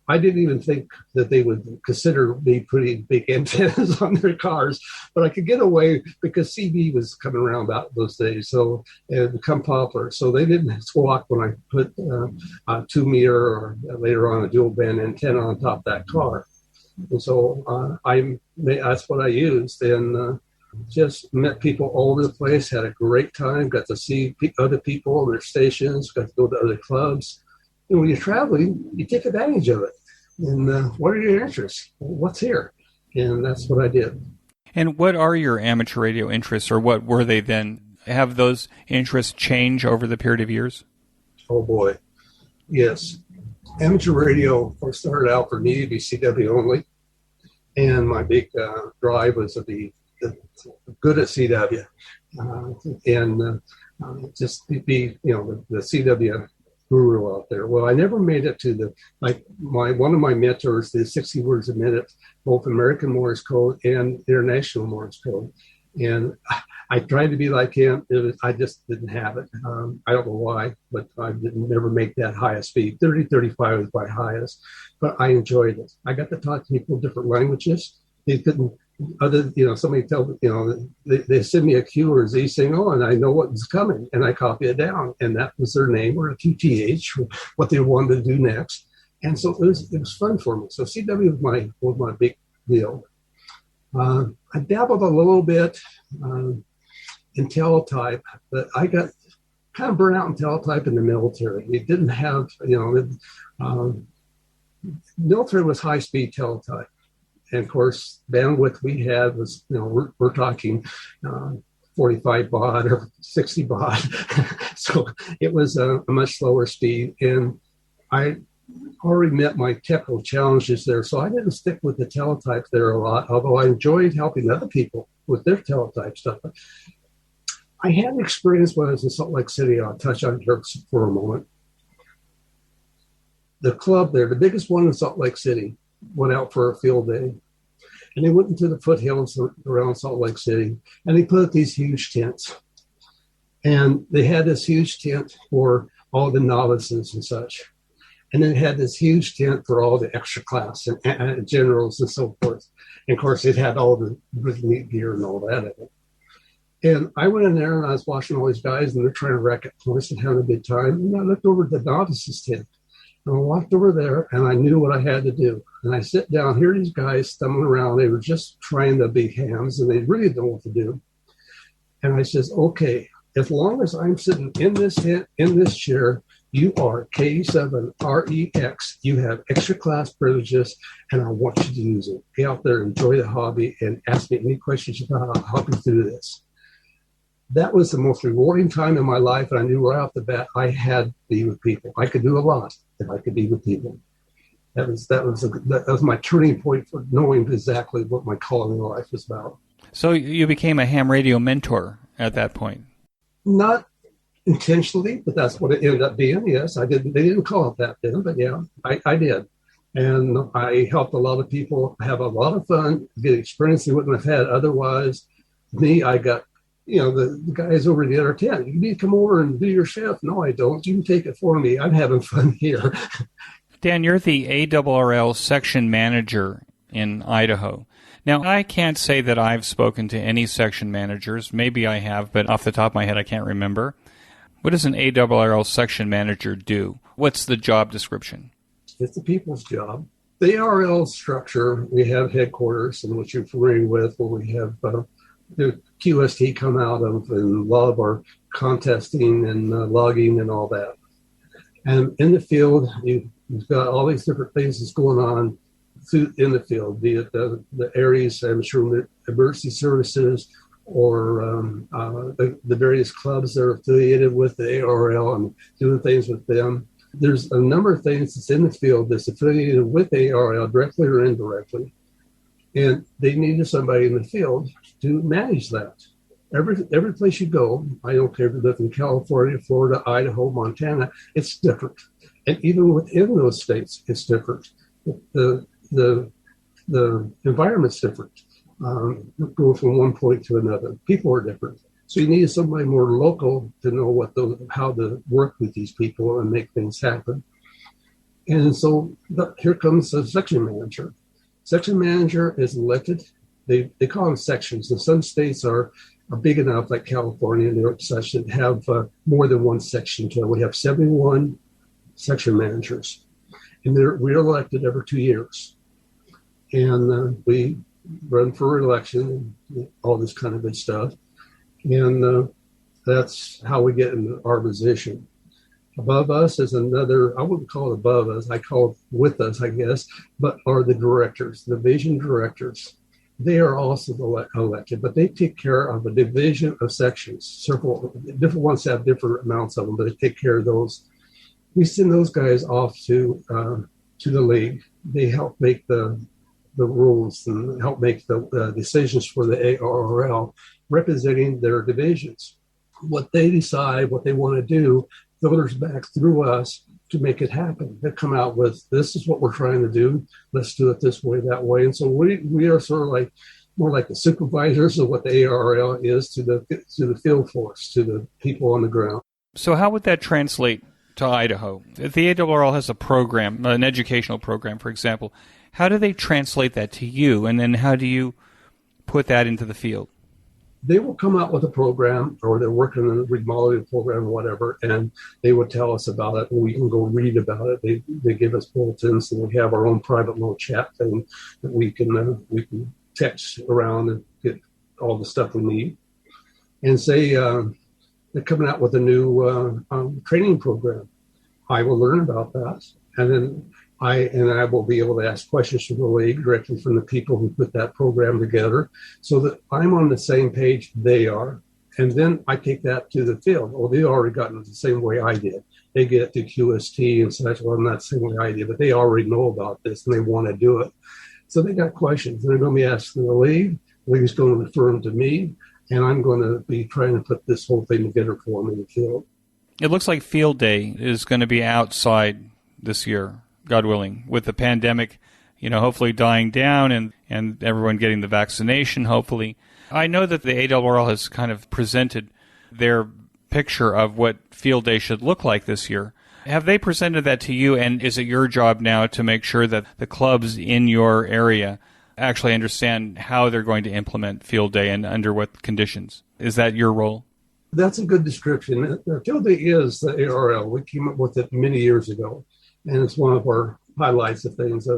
I didn't even think that they would consider me putting big antennas on their cars, but I could get away because CB was coming around about those days, so it become popular. So they didn't squawk when I put a 2-meter or later on a dual band antenna on top of that car. And so that's what I used, and just met people all over the place, had a great time, got to see other people, their stations, got to go to other clubs. And when you're traveling, you take advantage of it. And what are your interests? What's here? And that's what I did. And what are your amateur radio interests, or what were they then? Have those interests change over the period of years? Oh, boy. Yes. Amateur radio first started out for me to be CW only. And my big drive was to be good at CW. And just be, the CW guru out there. Well, I never made it to one of my mentors did 60 words a minute, both American Morse code and international Morse code. And I tried to be like him. I just didn't have it. I don't know why, but I didn't never make that highest speed. 30, 35 was my highest, but I enjoyed it. I got to talk to people in different languages. They couldn't, somebody tell, they send me a Q or Z saying, oh, and I know what's coming, and I copy it down. And that was their name or a QTH, what they wanted to do next. And so it was fun for me. So CW was my big deal. I dabbled a little bit in teletype, but I got kind of burnt out in teletype in the military. It didn't have, military was high-speed teletype. And, of course, bandwidth we had was, we're talking 45 baud or 60 baud. So it was a much slower speed. And I already met my technical challenges there. So I didn't stick with the teletype there a lot, although I enjoyed helping other people with their teletype stuff. I had an experience when I was in Salt Lake City. I'll touch on it for a moment. The club there, the biggest one in Salt Lake City, went out for a field day. And they went into the foothills around Salt Lake City, and they put up these huge tents. And they had this huge tent for all the novices and such. And then they had this huge tent for all the extra class and generals and so forth. And, of course, it had all the really neat gear and all that in it. And I went in there, and I was watching all these guys, and they're trying to wreck it for us and having a good time. And I looked over at the novices tent. And I walked over there, and I knew what I had to do. And I sit down, here these guys stumbling around. They were just trying to be hams, and they really didn't know what to do. And I says, okay, as long as I'm sitting in this tent, in this chair, you are K7REX. You have extra class privileges, and I want you to use it. Get out there, enjoy the hobby, and ask me any questions about how to help you through this. That was the most rewarding time in my life, and I knew right off the bat I had to be with people. I could do a lot if I could be with people. That was my turning point for knowing exactly what my calling in life was about. So you became a ham radio mentor at that point? Not intentionally, but that's what it ended up being. Yes, I didn't. They didn't call it that then, but yeah, I did. And I helped a lot of people have a lot of fun, get experience they wouldn't have had otherwise. Me, I got, the guys over the other tent. You need to come over and do your shift. No, I don't. You can take it for me. I'm having fun here. Dan, you're the ARRL Section Manager in Idaho. Now, I can't say that I've spoken to any section managers. Maybe I have, but off the top of my head, I can't remember. What does an ARRL Section Manager do? What's the job description? It's the people's job. The ARRL structure, we have headquarters, and what you're familiar with, where we have the QST come out of, and a lot of our contesting and logging and all that. And in the field, you've got all these different things that's going on in the field, be it the areas, I'm sure, emergency services, or the various clubs that are affiliated with the ARRL and doing things with them. There's a number of things that's in the field that's affiliated with ARRL, directly or indirectly, and they needed somebody in the field to manage that. Every place you go, I don't care if you live in California, Florida, Idaho, Montana, it's different. And even within those states, it's different. The environment's different. Going from one point to another. People are different. So you need somebody more local to know how to work with these people and make things happen. And so here comes a section manager. Section manager is elected. They call them sections. And some states are big enough, like California and New York, such that have more than one section to it. We have 71 section managers, and we're elected every 2 years. And we run for election and all this kind of good stuff. And that's how we get into our position. Above us is another, I wouldn't call it above us, I call it with us, I guess, but are the directors, the division directors. They are also elected, but they take care of a division of sections. Several different ones have different amounts of them, but they take care of those. We send those guys off to the league. They help make the rules and help make the decisions for the ARRL, representing their divisions. What they decide, what they want to do, filters back through us to make it happen. They come out with, this is what we're trying to do. Let's do it this way, that way. And so we are sort of like, more like the supervisors of what the ARRL is to the field force, to the people on the ground. So how would that translate to Idaho? If the ARRL has a program, an educational program, for example, how do they translate that to you, and then how do you put that into the field? They will come out with a program, or they're working on a remodeling program or whatever, and they would tell us about it, and we can go read about it. They give us bulletins, and we have our own private little chat thing that we can text around and get all the stuff we need. And say they're coming out with a new training program. I will learn about that, and then I will be able to ask questions from the league directly from the people who put that program together, so that I'm on the same page they are. And then I take that to the field. Well, they've already gotten it the same way I did. They get it to QST and such. Well, not the same way I did, but they already know about this and they want to do it. So they got questions. They're going to be asking the league. The league's going to refer them to me, and I'm going to be trying to put this whole thing together for them in the field. It looks like field day is going to be outside this year, God willing, with the pandemic, hopefully dying down and everyone getting the vaccination, hopefully. I know that the ARRL has kind of presented their picture of what field day should look like this year. Have they presented that to you, and is it your job now to make sure that the clubs in your area actually understand how they're going to implement field day and under what conditions? Is that your role? That's a good description. Field day is the ARRL. We came up with it many years ago, and it's one of our highlights of things that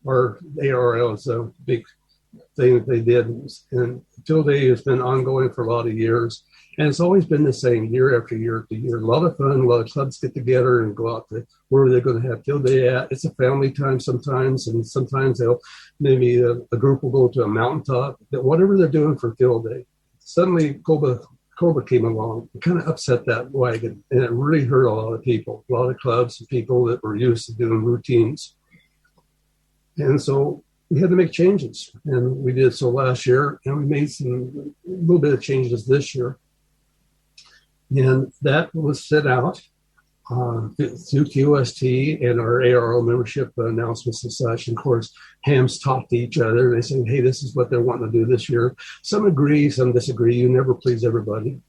our ARRL is a big thing that they did. And field day has been ongoing for a lot of years. And it's always been the same year after year after year. A lot of fun, a lot of clubs get together and go out to where they're going to have field day at. It's a family time sometimes, and sometimes maybe a group will go to a mountaintop. Whatever they're doing for field day. Suddenly, COVID came along and kind of upset that wagon, and it really hurt a lot of people, a lot of clubs and people that were used to doing routines. And so we had to make changes, and we did so last year, and we made a little bit of changes this year. And that was set out through QST and our ARRL membership announcements and such. And of course, hams talk to each other. They say, hey, this is what they're wanting to do this year. Some agree, some disagree. You never please everybody.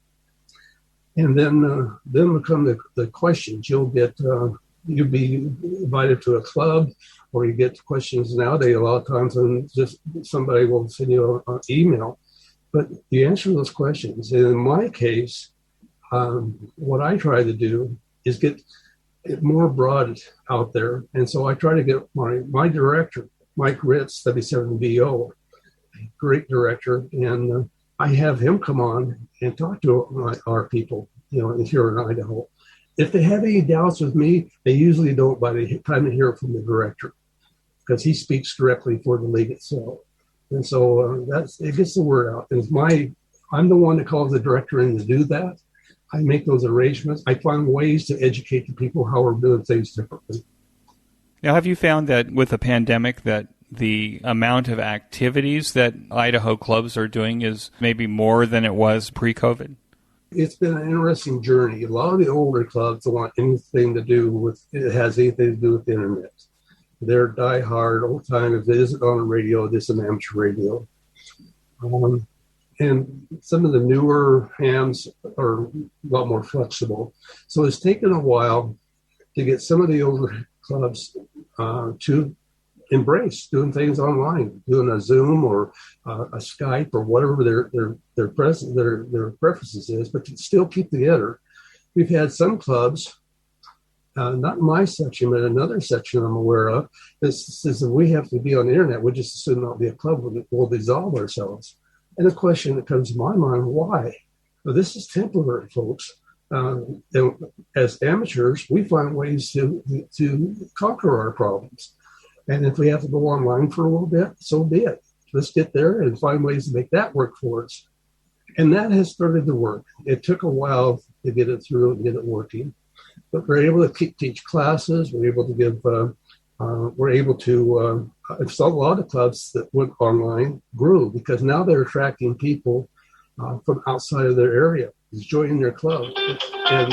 And then will come the questions. You'll be invited to a club, or you get questions nowadays a lot of times, and just somebody will send you an email. But you answer those questions. And in my case, what I try to do is get it more broad out there. And so I try to get my director, Mike Ritz, W7BO, great director, and I have him come on and talk to our people, here in Idaho. If they have any doubts with me, they usually don't by the time they hear it from the director, because he speaks directly for the league itself. And so it gets the word out. And I'm the one that calls the director in to do that. I make those arrangements. I find ways to educate the people how we're doing things differently. Now, have you found that with the pandemic that the amount of activities that Idaho clubs are doing is maybe more than it was pre-COVID? It's been an interesting journey. A lot of the older clubs don't want anything to do with it has anything to do with the internet. They're diehard old time. If it isn't on the radio, it's an amateur radio. And some of the newer hams are a lot more flexible. So it's taken a while to get some of the older clubs to embrace doing things online, doing a Zoom or a Skype or whatever their preferences is, but to still keep together. We've had some clubs, not in my section, but another section I'm aware of, that says that we have to be on the internet. We just assume not be a club. We'll dissolve ourselves. And the question that comes to my mind, why? Well, this is temporary, folks. And as amateurs, we find ways to conquer our problems. And if we have to go online for a little bit, so be it. Let's get there and find ways to make that work for us. And that has started to work. It took a while to get it through and get it working. But we're able to teach classes. We're able to give a lot of clubs that went online grew because now they're attracting people from outside of their area who's joining their club. And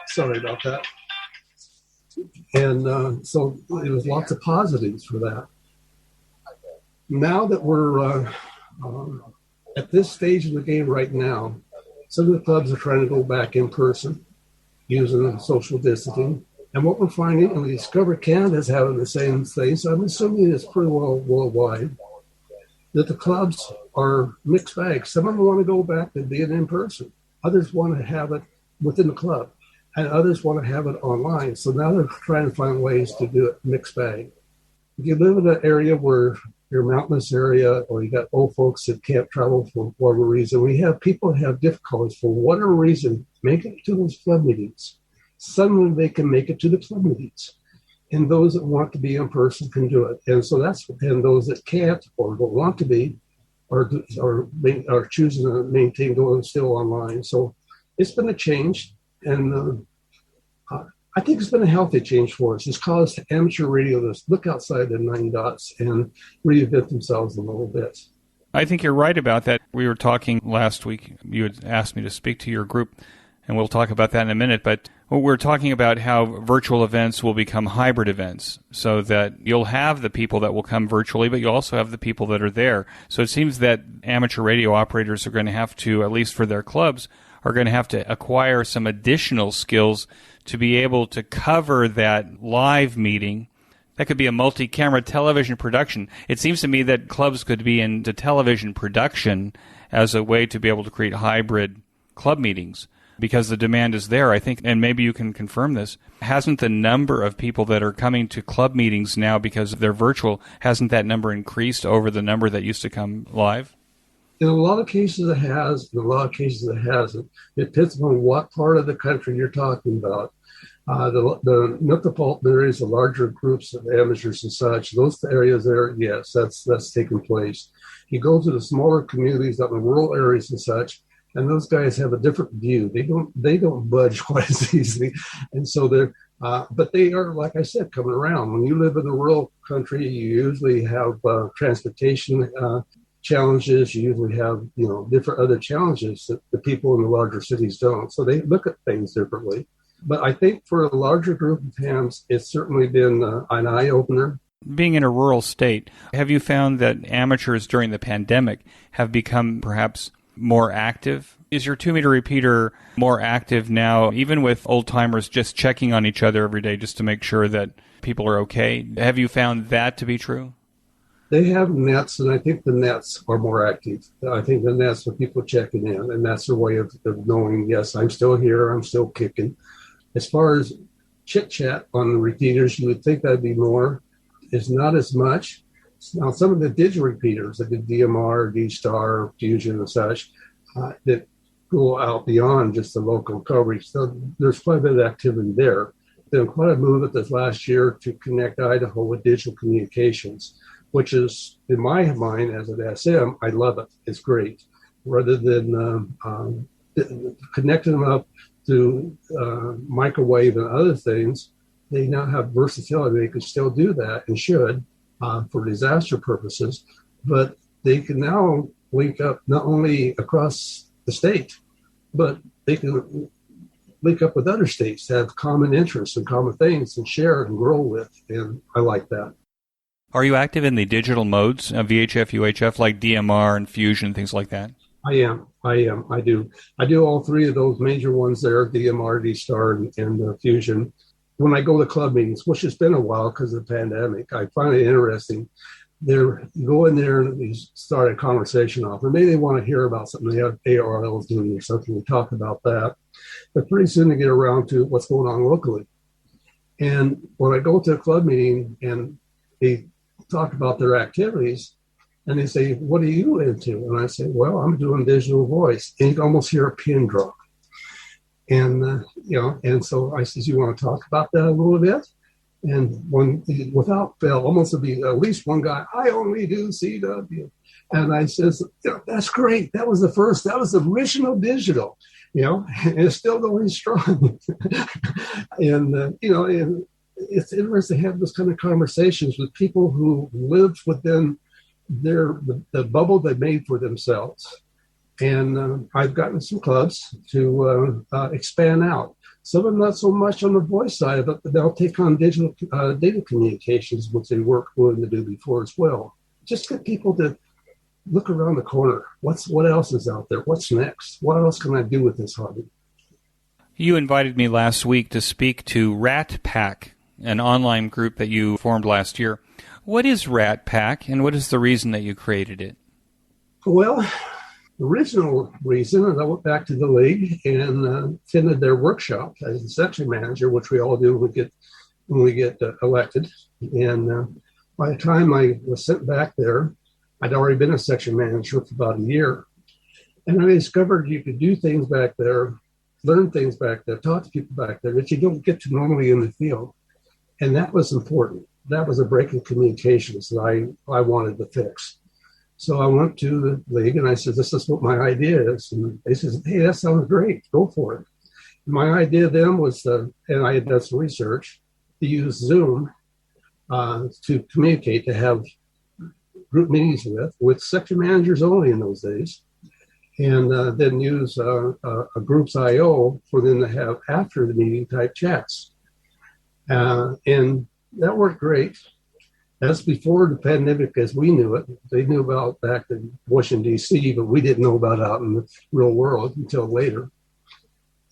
sorry about that. And so it was lots of positives for that. Now that we're at this stage of the game right now, some of the clubs are trying to go back in person using social distancing. And what we're finding, and we discovered Canada's having the same thing, so I'm assuming it's pretty well worldwide, that the clubs are mixed bags. Some of them want to go back to being in person. Others want to have it within the club, and others want to have it online. So now they're trying to find ways to do it mixed bag. If you live in an area where you're a mountainous area, or you got old folks that can't travel for whatever reason, we have people that have difficulties for whatever reason making it to those club meetings. Suddenly they can make it to the club meetings. And those that want to be in person can do it. And so and those that can't or don't want to be are choosing to maintain going still online. So it's been a change. And I think it's been a healthy change for us. It's caused amateur radio to look outside the 9 dots and reinvent themselves a little bit. I think you're right about that. We were talking last week. You had asked me to speak to your group, and we'll talk about that in a minute. But we're talking about how virtual events will become hybrid events, so that you'll have the people that will come virtually, but you'll also have the people that are there. So it seems that amateur radio operators are going to have to, at least for their clubs, are going to have to acquire some additional skills to be able to cover that live meeting. That could be a multi-camera television production. It seems to me that clubs could be into television production as a way to be able to create hybrid club meetings, because the demand is there, I think, and maybe you can confirm this. Hasn't the number of people that are coming to club meetings now because they're virtual, hasn't that number increased over the number that used to come live? In a lot of cases it has, in a lot of cases it hasn't. It depends on what part of the country you're talking about. The metropolitan areas, the larger groups of amateurs and such, those areas there, yes, that's taken place. You go to the smaller communities out in the rural areas and such, and those guys have a different view. They don't budge quite as easily, and so but they are, like I said, coming around. When you live in a rural country, you usually have transportation challenges. You usually have different other challenges that the people in the larger cities don't. So they look at things differently. But I think for a larger group of hams, it's certainly been an eye opener. Being in a rural state, have you found that amateurs during the pandemic have become perhaps more active? Is your 2-meter repeater more active now, even with old-timers just checking on each other every day just to make sure that people are okay? Have you found that to be true? They have nets, and I think the nets are more active. I think the nets are people checking in, and that's their way of knowing, yes, I'm still here, I'm still kicking. As far as chit-chat on the repeaters, you would think that'd be more. It's not as much. Now, some of the digital repeaters, like the DMR, D-Star, Fusion, and such, that go out beyond just the local coverage. So there's quite a bit of activity there. There's quite a movement this last year to connect Idaho with digital communications, which is, in my mind, as an SM, I love it. It's great. Rather than connecting them up to microwave and other things, they now have versatility. They can still do that and should for disaster purposes, but they can now link up not only across the state, but they can link up with other states that have common interests and common things and share and grow with, and I like that. Are you active in the digital modes, VHF, UHF, like DMR and Fusion, things like that? I am. I do all three of those major ones there, DMR, D-Star, and Fusion. When I go to club meetings, which has been a while because of the pandemic, I find it interesting. You go in there and you start a conversation off, or maybe they want to hear about something they have ARRL is doing or something. We talk about that. But pretty soon they get around to what's going on locally. And when I go to a club meeting and they talk about their activities, and they say, what are you into? And I say, well, I'm doing digital voice. And you can almost hear a pin drop. And, and so I says, you want to talk about that a little bit? And without fail, almost to be at least one guy, I only do CW. And I says, that's great. That was the original digital, and it's still going strong. And, and it's interesting to have those kind of conversations with people who live within the bubble they made for themselves. And I've gotten some clubs to expand out. Some of them not so much on the voice side of it, but they'll take on digital data communications, which they weren't willing to do before as well. just get people to look around the corner. What else is out there? What's next? What else can I do with this hobby? You invited me last week to speak to RATPAC, an online group that you formed last year. What is RATPAC, and what is the reason that you created it? Well, the original reason is I went back to the league and attended their workshop as a section manager, which we all do when we get elected. And by the time I was sent back there, I'd already been a section manager for about a year. And I discovered you could do things back there, learn things back there, talk to people back there that you don't get to normally in the field. And that was important. That was a break in communications that I wanted to fix. So I went to the league and I said, this is what my idea is. And they said, hey, that sounds great. Go for it. And my idea then was, and I had done some research, to use Zoom to communicate, to have group meetings with section managers only in those days. And then use a group's IO for them to have after the meeting type chats. And that worked great. That's before the pandemic as we knew it. They knew about back in Washington, D.C., but we didn't know about out in the real world until later.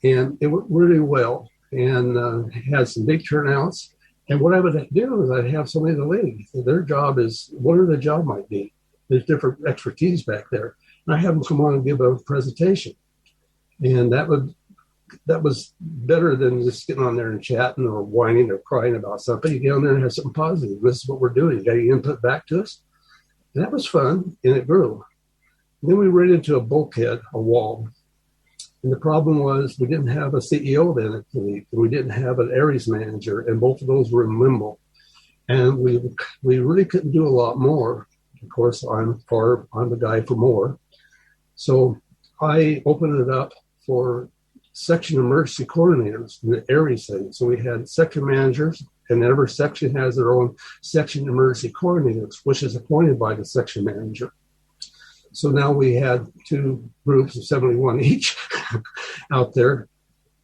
And it went really well and had some big turnouts. And what I would do is I'd have somebody in the league. Their job is, whatever the job might be. There's different expertise back there. And I have them come on and give a presentation. And that was better than just getting on there and chatting or whining or crying about something. You get on there and have something positive. This is what we're doing. You got your input back to us. And that was fun, and it grew. And then we ran into a bulkhead, a wall. And the problem was we didn't have a CEO then at the league. We didn't have an ARRL manager, and both of those were in limbo. And we really couldn't do a lot more. Of course, I'm the guy for more. So I opened it up for section emergency coordinators in the ARRL thing. So we had section managers, and every section has their own section emergency coordinators, which is appointed by the section manager. So now we had two groups of 71 each out there.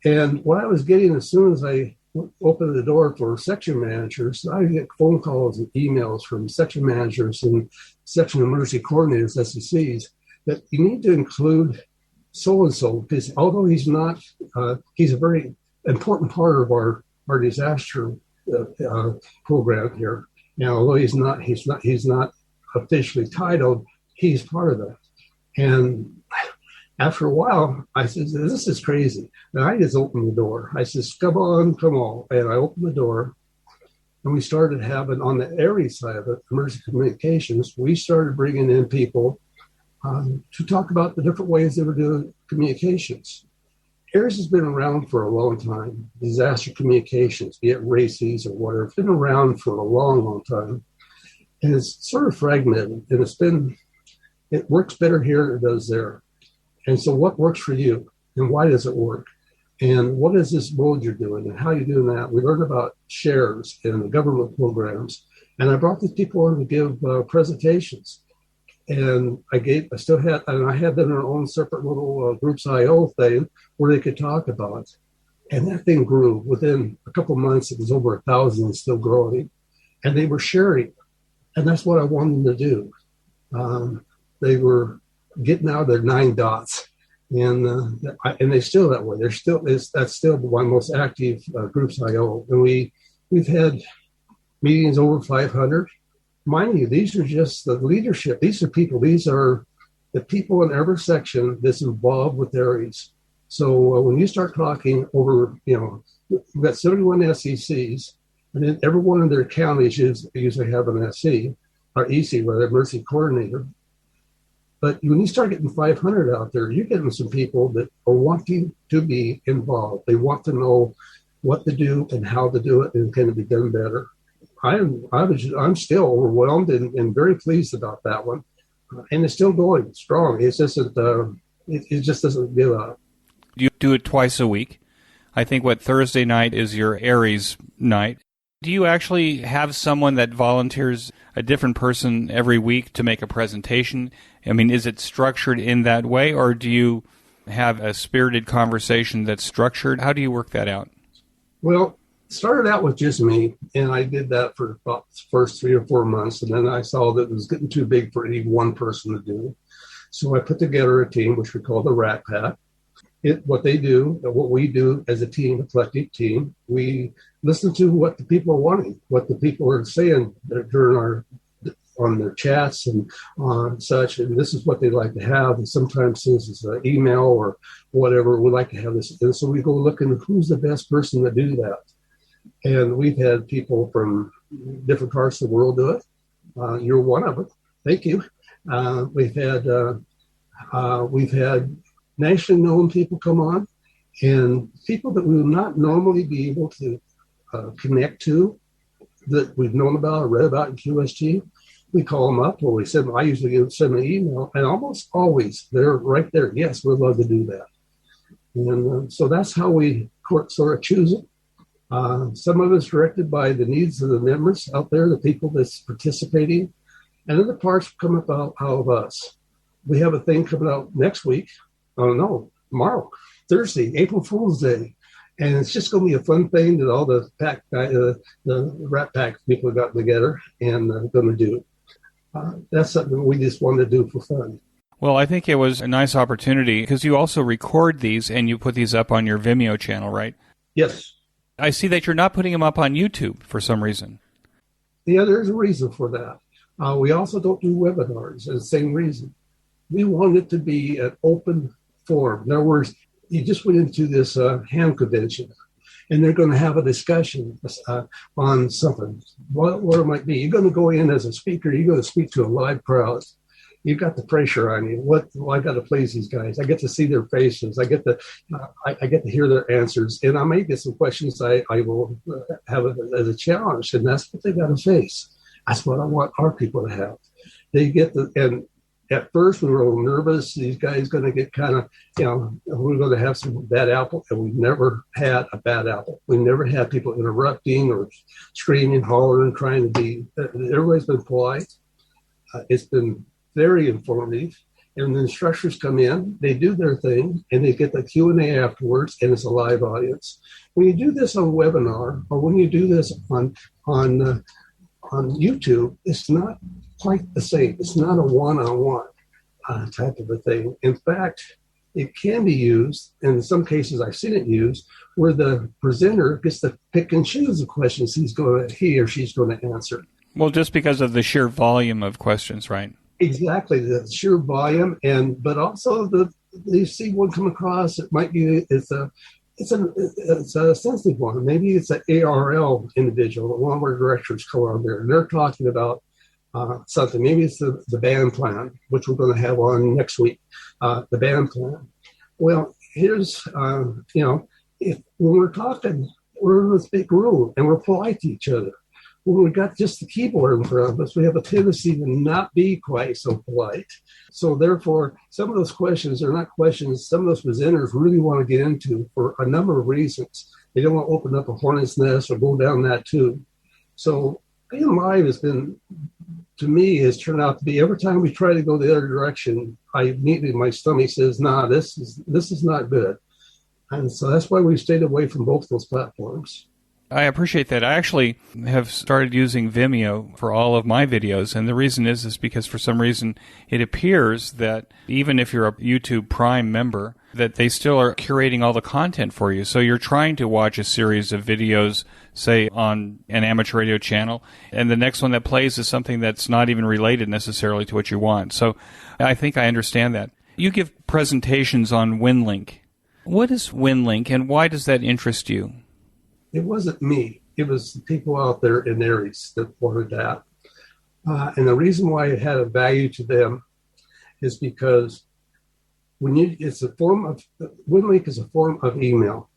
And what I was getting as soon as I opened the door for section managers, I get phone calls and emails from section managers and section emergency coordinators, SECs, that you need to include so-and-so, because although he's not, he's a very important part of our disaster program here. Now, although he's not officially titled, he's part of that. And after a while, I said, this is crazy. And I just opened the door. I said, come on. And I opened the door. And we started having, on the ARRL side of it, emergency communications, we started bringing in people to talk about the different ways they were doing communications. ARRL has been around for a long time. Disaster communications, be it RACES or whatever, it's been around for a long, long time. And it's sort of fragmented. And it works better here than it does there. And so what works for you? And why does it work? And what is this mode you're doing? And how are you doing that? We learned about shares and the government programs. And I brought these people in to give presentations. And I had them in their own separate little groups IO thing where they could talk about it. And that thing grew. Within a couple of months, it was over 1,000 and still growing. And they were sharing. And that's what I wanted them to do. They were getting out of their 9 dots. And they're still that way. That's still one of the most active groups IO. And we've had meetings over 500. Mind you, these are just the leadership. These are people. These are the people in every section that's involved with ARRLs. So when you start talking over, we've got 71 SECs, and then every one of their counties usually have an SC, or EC, rather, emergency coordinator. But when you start getting 500 out there, you're getting some people that are wanting to be involved. They want to know what to do and how to do it, and can it be done better. I'm still overwhelmed and very pleased about that one, and it's still going strong. It just doesn't give up. You do it twice a week. I think Thursday night is your ARRL's night. Do you actually have someone that volunteers, a different person every week, to make a presentation? I mean, is it structured in that way, or do you have a spirited conversation that's structured? How do you work that out? Well, Started out with just me, and I did that for about the first 3 or 4 months, and then I saw that it was getting too big for any one person to do. So I put together a team, which we call the RATPAC. What they do, what we do as a team, a collective team, we listen to what the people are wanting, what the people are saying during on their chats and on such, and this is what they like to have. And sometimes since it's an email or whatever, we like to have this. And so we go looking at who's the best person to do that. And we've had people from different parts of the world do it. You're one of them. Thank you. We've had nationally known people come on, and people that we would not normally be able to connect to, that we've known about or read about in QST. We call them up, or I usually send an email, and almost always they're right there. Yes, we'd love to do that. And so that's how we sort of choose it. Some of it's directed by the needs of the members out there, the people that's participating, and other parts come about out of us. We have a thing coming out next week. Oh no, tomorrow, Thursday, April Fool's Day. And it's just going to be a fun thing that all the RATPAC people have gotten together and going to do. That's something we just wanted to do for fun. Well, I think it was a nice opportunity because you also record these and you put these up on your Vimeo channel, right? Yes. I see that you're not putting them up on YouTube for some reason. Yeah, there's a reason for that. We also don't do webinars for the same reason. We want it to be an open forum. In other words, you just went into this ham convention, and they're going to have a discussion on something, what it might be. You're going to go in as a speaker. You're going to speak to a live crowd. You've got the pressure on you. I got to please these guys. I get to see their faces. I get to hear their answers, and I may get some questions I will have as a challenge, and that's what they got to face. That's what I want our people to have. They get and at first we were a little nervous. These guys going to get kind of, we're going to have some bad apple, and we've never had a bad apple. We never had people interrupting or screaming, hollering, trying to be. Everybody's been polite. It's been very informative. And the instructors come in, they do their thing, and they get the Q&A afterwards, and it's a live audience. When you do this on a webinar, or when you do this on YouTube, it's not quite the same. It's not a one-on-one type of a thing. In fact, it can be used, and in some cases I've seen it used, where the presenter gets to pick and choose the questions he or she's going to answer. Well, just because of the sheer volume of questions, right? Exactly, the sheer volume, but also you see one come across. It might be it's a sensitive one. Maybe it's an ARRL individual. One of our directors come on there, and they're talking about something. Maybe it's the band plan, which we're going to have on next week. The band plan. Well, here's when we're talking, we're in this big room and we're polite to each other. When we got just the keyboard in front of us, we have a tendency to not be quite so polite. So therefore, some of those questions are not questions some of those presenters really want to get into for a number of reasons. They don't want to open up a hornet's nest or go down that tube. So being live has turned out to be, every time we try to go the other direction, my stomach says, nah, this is not good. And so that's why we've stayed away from both those platforms. I appreciate that. I actually have started using Vimeo for all of my videos, and the reason is because for some reason it appears that even if you're a YouTube Prime member, that they still are curating all the content for you. So you're trying to watch a series of videos, say, on an amateur radio channel, and the next one that plays is something that's not even related necessarily to what you want. So I think I understand that. You give presentations on WinLink. What is WinLink, and why does that interest you? It wasn't me. It was the people out there in Aries that wanted that. And the reason why it had a value to them is because WinLink is a form of email.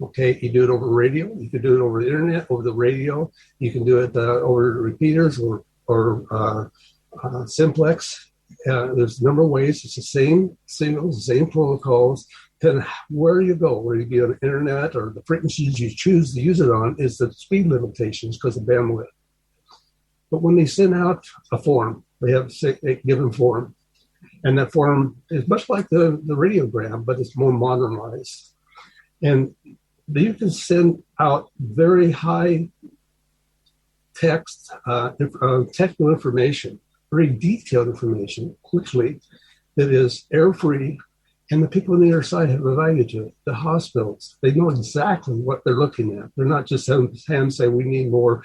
Okay, you do it over radio. You can do it over the internet, over the radio. You can do it over repeaters or simplex. There's a number of ways. It's the same signals, the same protocols. Then where you go, where you be on the internet or the frequencies you choose to use it on is the speed limitations because of bandwidth. But when they send out a form, they have a given form. And that form is much like the radiogram, but it's more modernized. And you can send out very high text, technical information, very detailed information, quickly, that is error-free, and the people on the other side have a value to it. The hospitals, they know exactly what they're looking at. They're not just saying we need more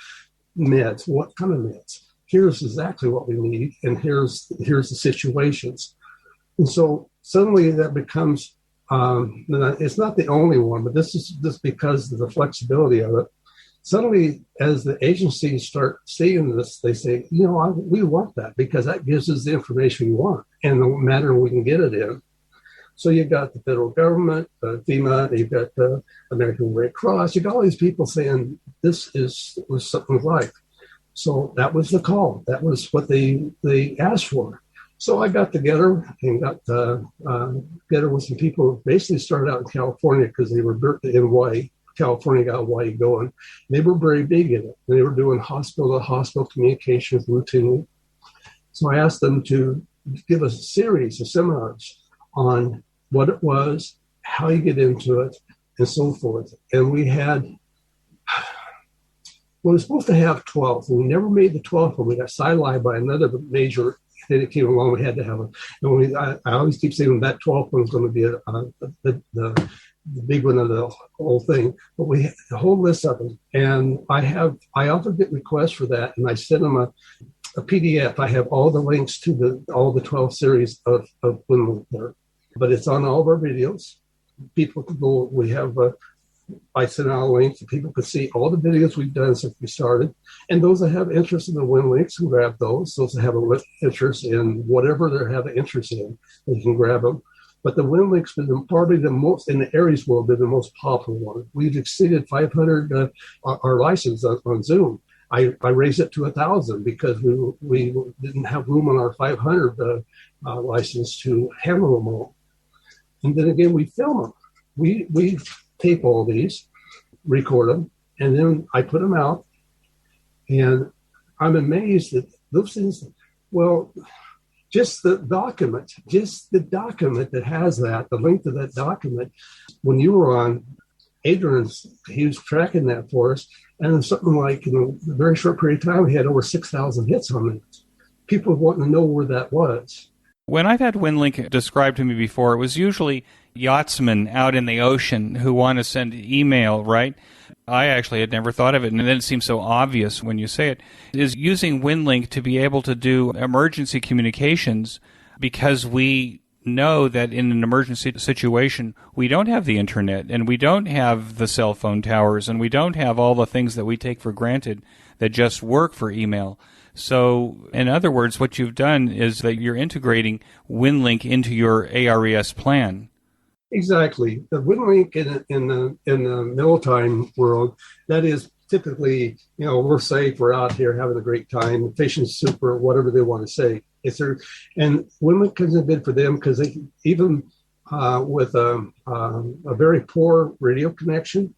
meds. What kind of meds? Here's exactly what we need, and here's the situations. And so suddenly that becomes, it's not the only one, but this is just because of the flexibility of it. Suddenly, as the agencies start seeing this, they say, we want that because that gives us the information we want and the manner we can get it in. So you've got the federal government, FEMA, you've got the American Red Cross, you've got all these people saying this was something like. So that was the call. That was what they asked for. So I got together and got together with some people who basically started out in California because they were in Hawaii. California got Hawaii going. They were very big in it. They were doing hospital-to-hospital communications routinely. So I asked them to give us a series of seminars on what it was, how you get into it, and so forth. And we were supposed to have 12, and we never made the 12th one. We got sidelined by another major thing that came along. We had to have it. And I always keep saying that 12th one is going to be the big one of the whole thing. But we had a whole list of them. And I often get requests for that, and I send them a PDF. I have all the links to all the 12 series of WinLink there. But it's on all of our videos. People can go, I sent out a link so people could see all the videos we've done since we started. And those that have interest in the WinLinks can grab those. Those that have an interest in whatever they have an interest in, they can grab them. But the WinLinks has been probably the most, in the ARRS world, been the most popular one. We've exceeded 500, our license on Zoom. I raised it to 1,000 because we didn't have room on our 500 license to handle them all. And then again, we film them. We tape all these, record them, and then I put them out. And I'm amazed that those things, just the document that has that, the link to that document, when you were on, Adrian's, he was tracking that for us. And something like, in a very short period of time, we had over 6,000 hits on it. People wanting to know where that was. When I've had WinLink described to me before, it was usually yachtsmen out in the ocean who want to send email, right? I actually had never thought of it, and then it seems so obvious when you say it, is using WinLink to be able to do emergency communications because we know that in an emergency situation, we don't have the internet, and we don't have the cell phone towers, and we don't have all the things that we take for granted that just work for email. So, in other words, what you've done is that you're integrating WinLink into your ARRS plan. Exactly. The WinLink in the mealtime world, that is typically, we're safe, we're out here having a great time, fish and soup or whatever they want to say. And WinLink comes in good for them because they even with a very poor radio connection,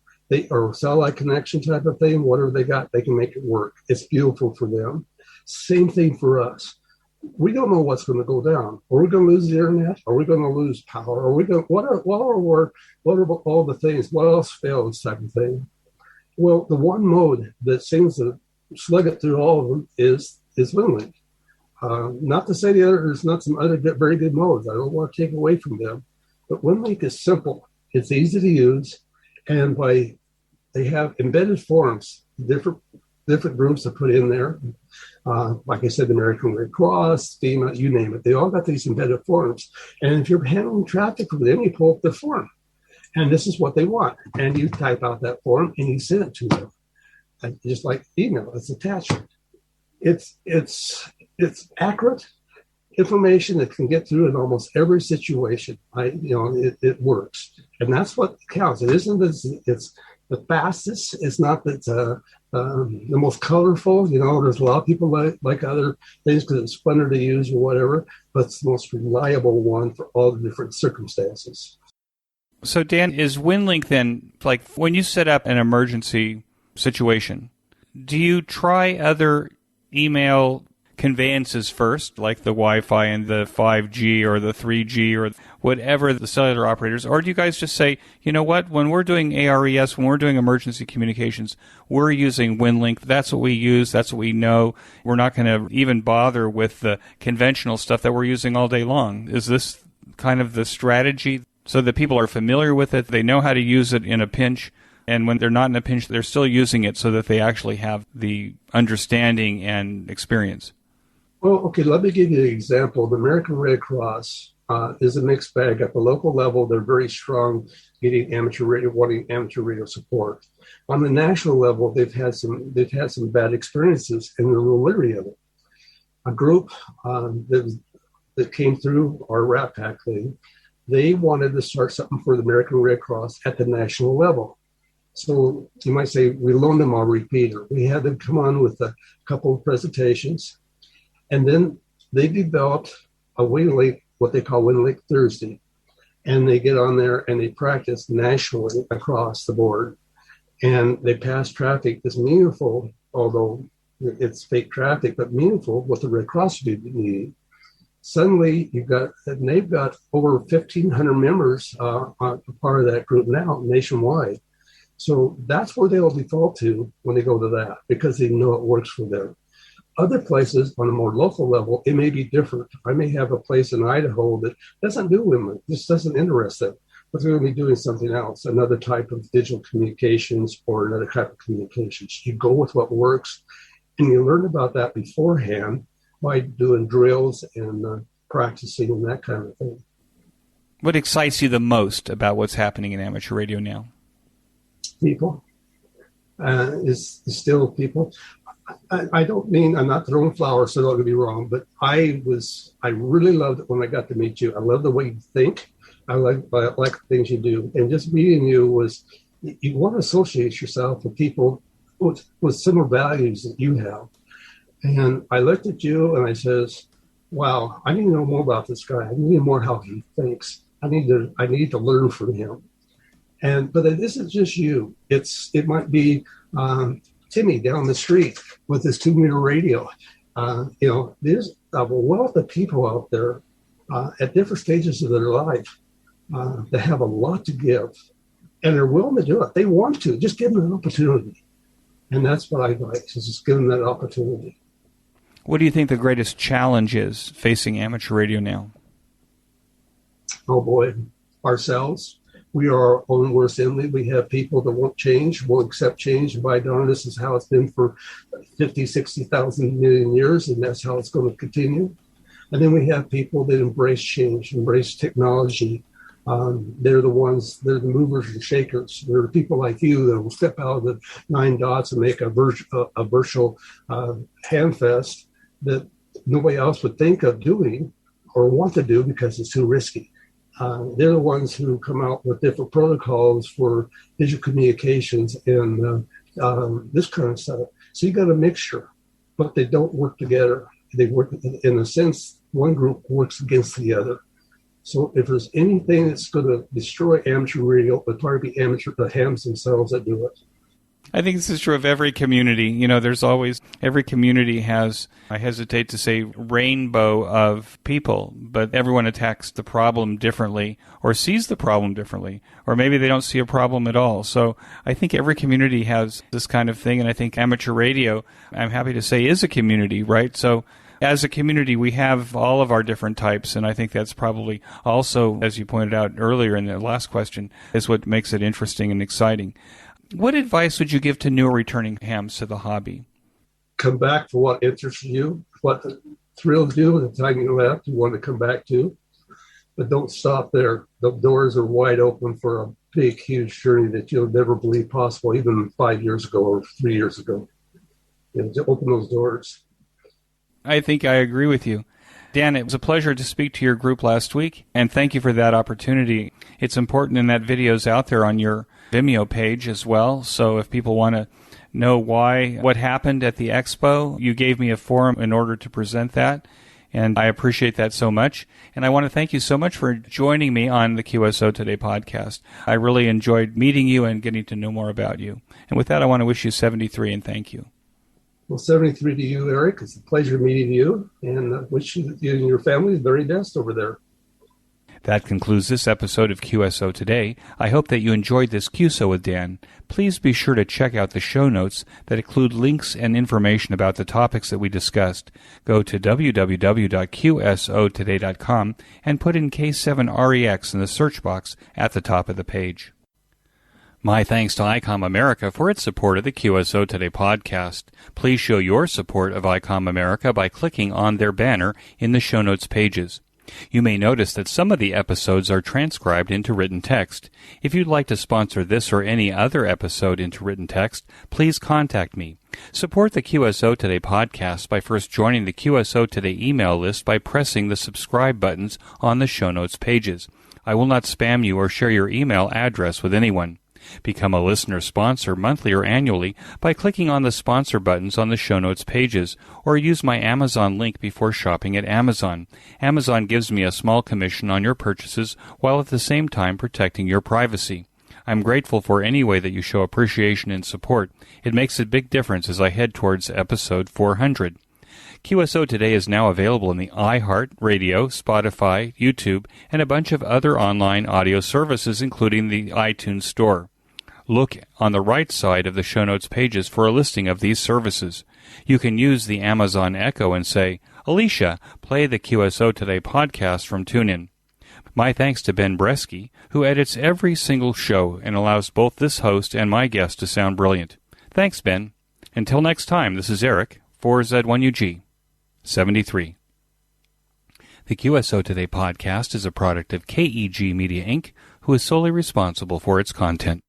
or satellite connection type of thing, whatever they got, they can make it work. It's beautiful for them. Same thing for us. We don't know what's going to go down. Are we going to lose the internet? Are we going to lose power? Are we going? What are all the things? What else fails? Type of thing. Well, the one mode that seems to slug it through all of them is WinLink. Not to say there's not some other very good modes. I don't want to take away from them, but WinLink is simple. It's easy to use, and they have embedded forms, different groups to put in there. Like I said, the American Red Cross, FEMA, you name it. They all got these embedded forms. And if you're handling traffic with them, you pull up the form. And this is what they want. And you type out that form and you send it to them. And just like email, it's attachment. It's accurate information that can get through in almost every situation. It works. And that's what counts. It isn't it's the fastest. It's not that the most colorful. There's a lot of people like other things because it's funner to use or whatever, but it's the most reliable one for all the different circumstances. So, Dan, is WinLink then, like when you set up an emergency situation, do you try other email conveyances first, like the Wi-Fi and the 5G or the 3G or whatever the cellular operators? Or do you guys just say, you know what, when we're doing ARES, when we're doing emergency communications, we're using WinLink. That's what we use. That's what we know. We're not going to even bother with the conventional stuff that we're using all day long. Is this kind of the strategy so that people are familiar with it, they know how to use it in a pinch, and when they're not in a pinch, they're still using it so that they actually have the understanding and experience? Well, okay, let me give you an example. The American Red Cross is a mixed bag. At the local level, they're very strong wanting amateur radio support. On the national level, they've had some bad experiences, and they're leery of it. A group that came through our RATPAC thing, they wanted to start something for the American Red Cross at the national level. So you might say we loaned them our repeater. We had them come on with a couple of presentations. And then they developed a WinLink, what they call WinLink Thursday. And they get on there and they practice nationally across the board. And they pass traffic that's meaningful, although it's fake traffic, but meaningful, what the Red Cross need. Suddenly, they've got over 1,500 members on part of that group now nationwide. So that's where they'll default to when they go to that, because they know it works for them. Other places on a more local level, it may be different. I may have a place in Idaho that doesn't do women, just doesn't interest them, but they're going to be doing something else, another type of digital communications or another type of communications. You go with what works, and you learn about that beforehand by doing drills and practicing and that kind of thing. What excites you the most about what's happening in amateur radio now? People. Is still people. I don't mean, I'm not throwing flowers, so don't get me wrong, but I really loved it when I got to meet you. I love the way you think. I like the things you do. And just meeting you was, you want to associate yourself with people with similar values that you have. And I looked at you and I says, wow, I need to know more about this guy. I need to know more how he thinks. I need to learn from him. But it isn't just you. It might be Timmy down the street with his 2-meter radio. There's a wealth of people out there at different stages of their life that have a lot to give, and they're willing to do it. They want to. Just give them an opportunity. And that's what I like, is just give them that opportunity. What do you think the greatest challenge is facing amateur radio now? Oh, boy. Ourselves. We are our own worst enemy. We have people that won't change, won't accept change. And by darn, this is how it's been for 50, 60,000 million years, and that's how it's going to continue. And then we have people that embrace change, embrace technology. They're the movers and shakers. There are people like you that will step out of the 9 dots and make a virtual handfest that nobody else would think of doing or want to do because it's too risky. They're the ones who come out with different protocols for digital communications and this kind of stuff. So you got a mixture, but they don't work together. They work, in a sense, one group works against the other. So if there's anything that's going to destroy amateur radio, it'll probably be the hams themselves that do it. I think this is true of every community. There's always, every community has, I hesitate to say rainbow of people, but everyone attacks the problem differently or sees the problem differently, or maybe they don't see a problem at all. So I think every community has this kind of thing, and I think amateur radio, I'm happy to say, is a community, right? So as a community, we have all of our different types, and I think that's probably also, as you pointed out earlier in the last question, is what makes it interesting and exciting. What advice would you give to new or returning hams to the hobby? Come back for what interests you, what thrills you at the time you left, you want to come back to. But don't stop there. The doors are wide open for a big, huge journey that you'll never believe possible, even 5 years ago or 3 years ago. To open those doors. I think I agree with you. Dan, it was a pleasure to speak to your group last week, and thank you for that opportunity. It's important, and that video's out there on your Vimeo page as well, so if people want to know what happened at the expo, you gave me a forum in order to present that, and I appreciate that so much. And I want to thank you so much for joining me on the QSO Today podcast. I really enjoyed meeting you and getting to know more about you. And with that, I want to wish you 73 and thank you. Well, 73 to you, Eric. It's a pleasure meeting you, and wish you and your family the very best over there. That concludes this episode of QSO Today. I hope that you enjoyed this QSO with Dan. Please be sure to check out the show notes that include links and information about the topics that we discussed. Go to www.qsotoday.com and put in K7REX in the search box at the top of the page. My thanks to ICOM America for its support of the QSO Today podcast. Please show your support of ICOM America by clicking on their banner in the show notes pages. You may notice that some of the episodes are transcribed into written text. If you'd like to sponsor this or any other episode into written text, please contact me. Support the QSO Today podcast by first joining the QSO Today email list by pressing the subscribe buttons on the show notes pages. I will not spam you or share your email address with anyone. Become a listener sponsor monthly or annually by clicking on the sponsor buttons on the show notes pages, or use my Amazon link before shopping at Amazon. Amazon gives me a small commission on your purchases while at the same time protecting your privacy. I'm grateful for any way that you show appreciation and support. It makes a big difference as I head towards episode 400. QSO Today is now available in the iHeart Radio, Spotify, YouTube, and a bunch of other online audio services, including the iTunes Store. Look on the right side of the show notes pages for a listing of these services. You can use the Amazon Echo and say, "Alicia, play the QSO Today podcast from TuneIn." My thanks to Ben Bresky, who edits every single show and allows both this host and my guest to sound brilliant. Thanks, Ben. Until next time, this is Eric, 4Z1UG, 73. The QSO Today podcast is a product of KEG Media Inc., who is solely responsible for its content.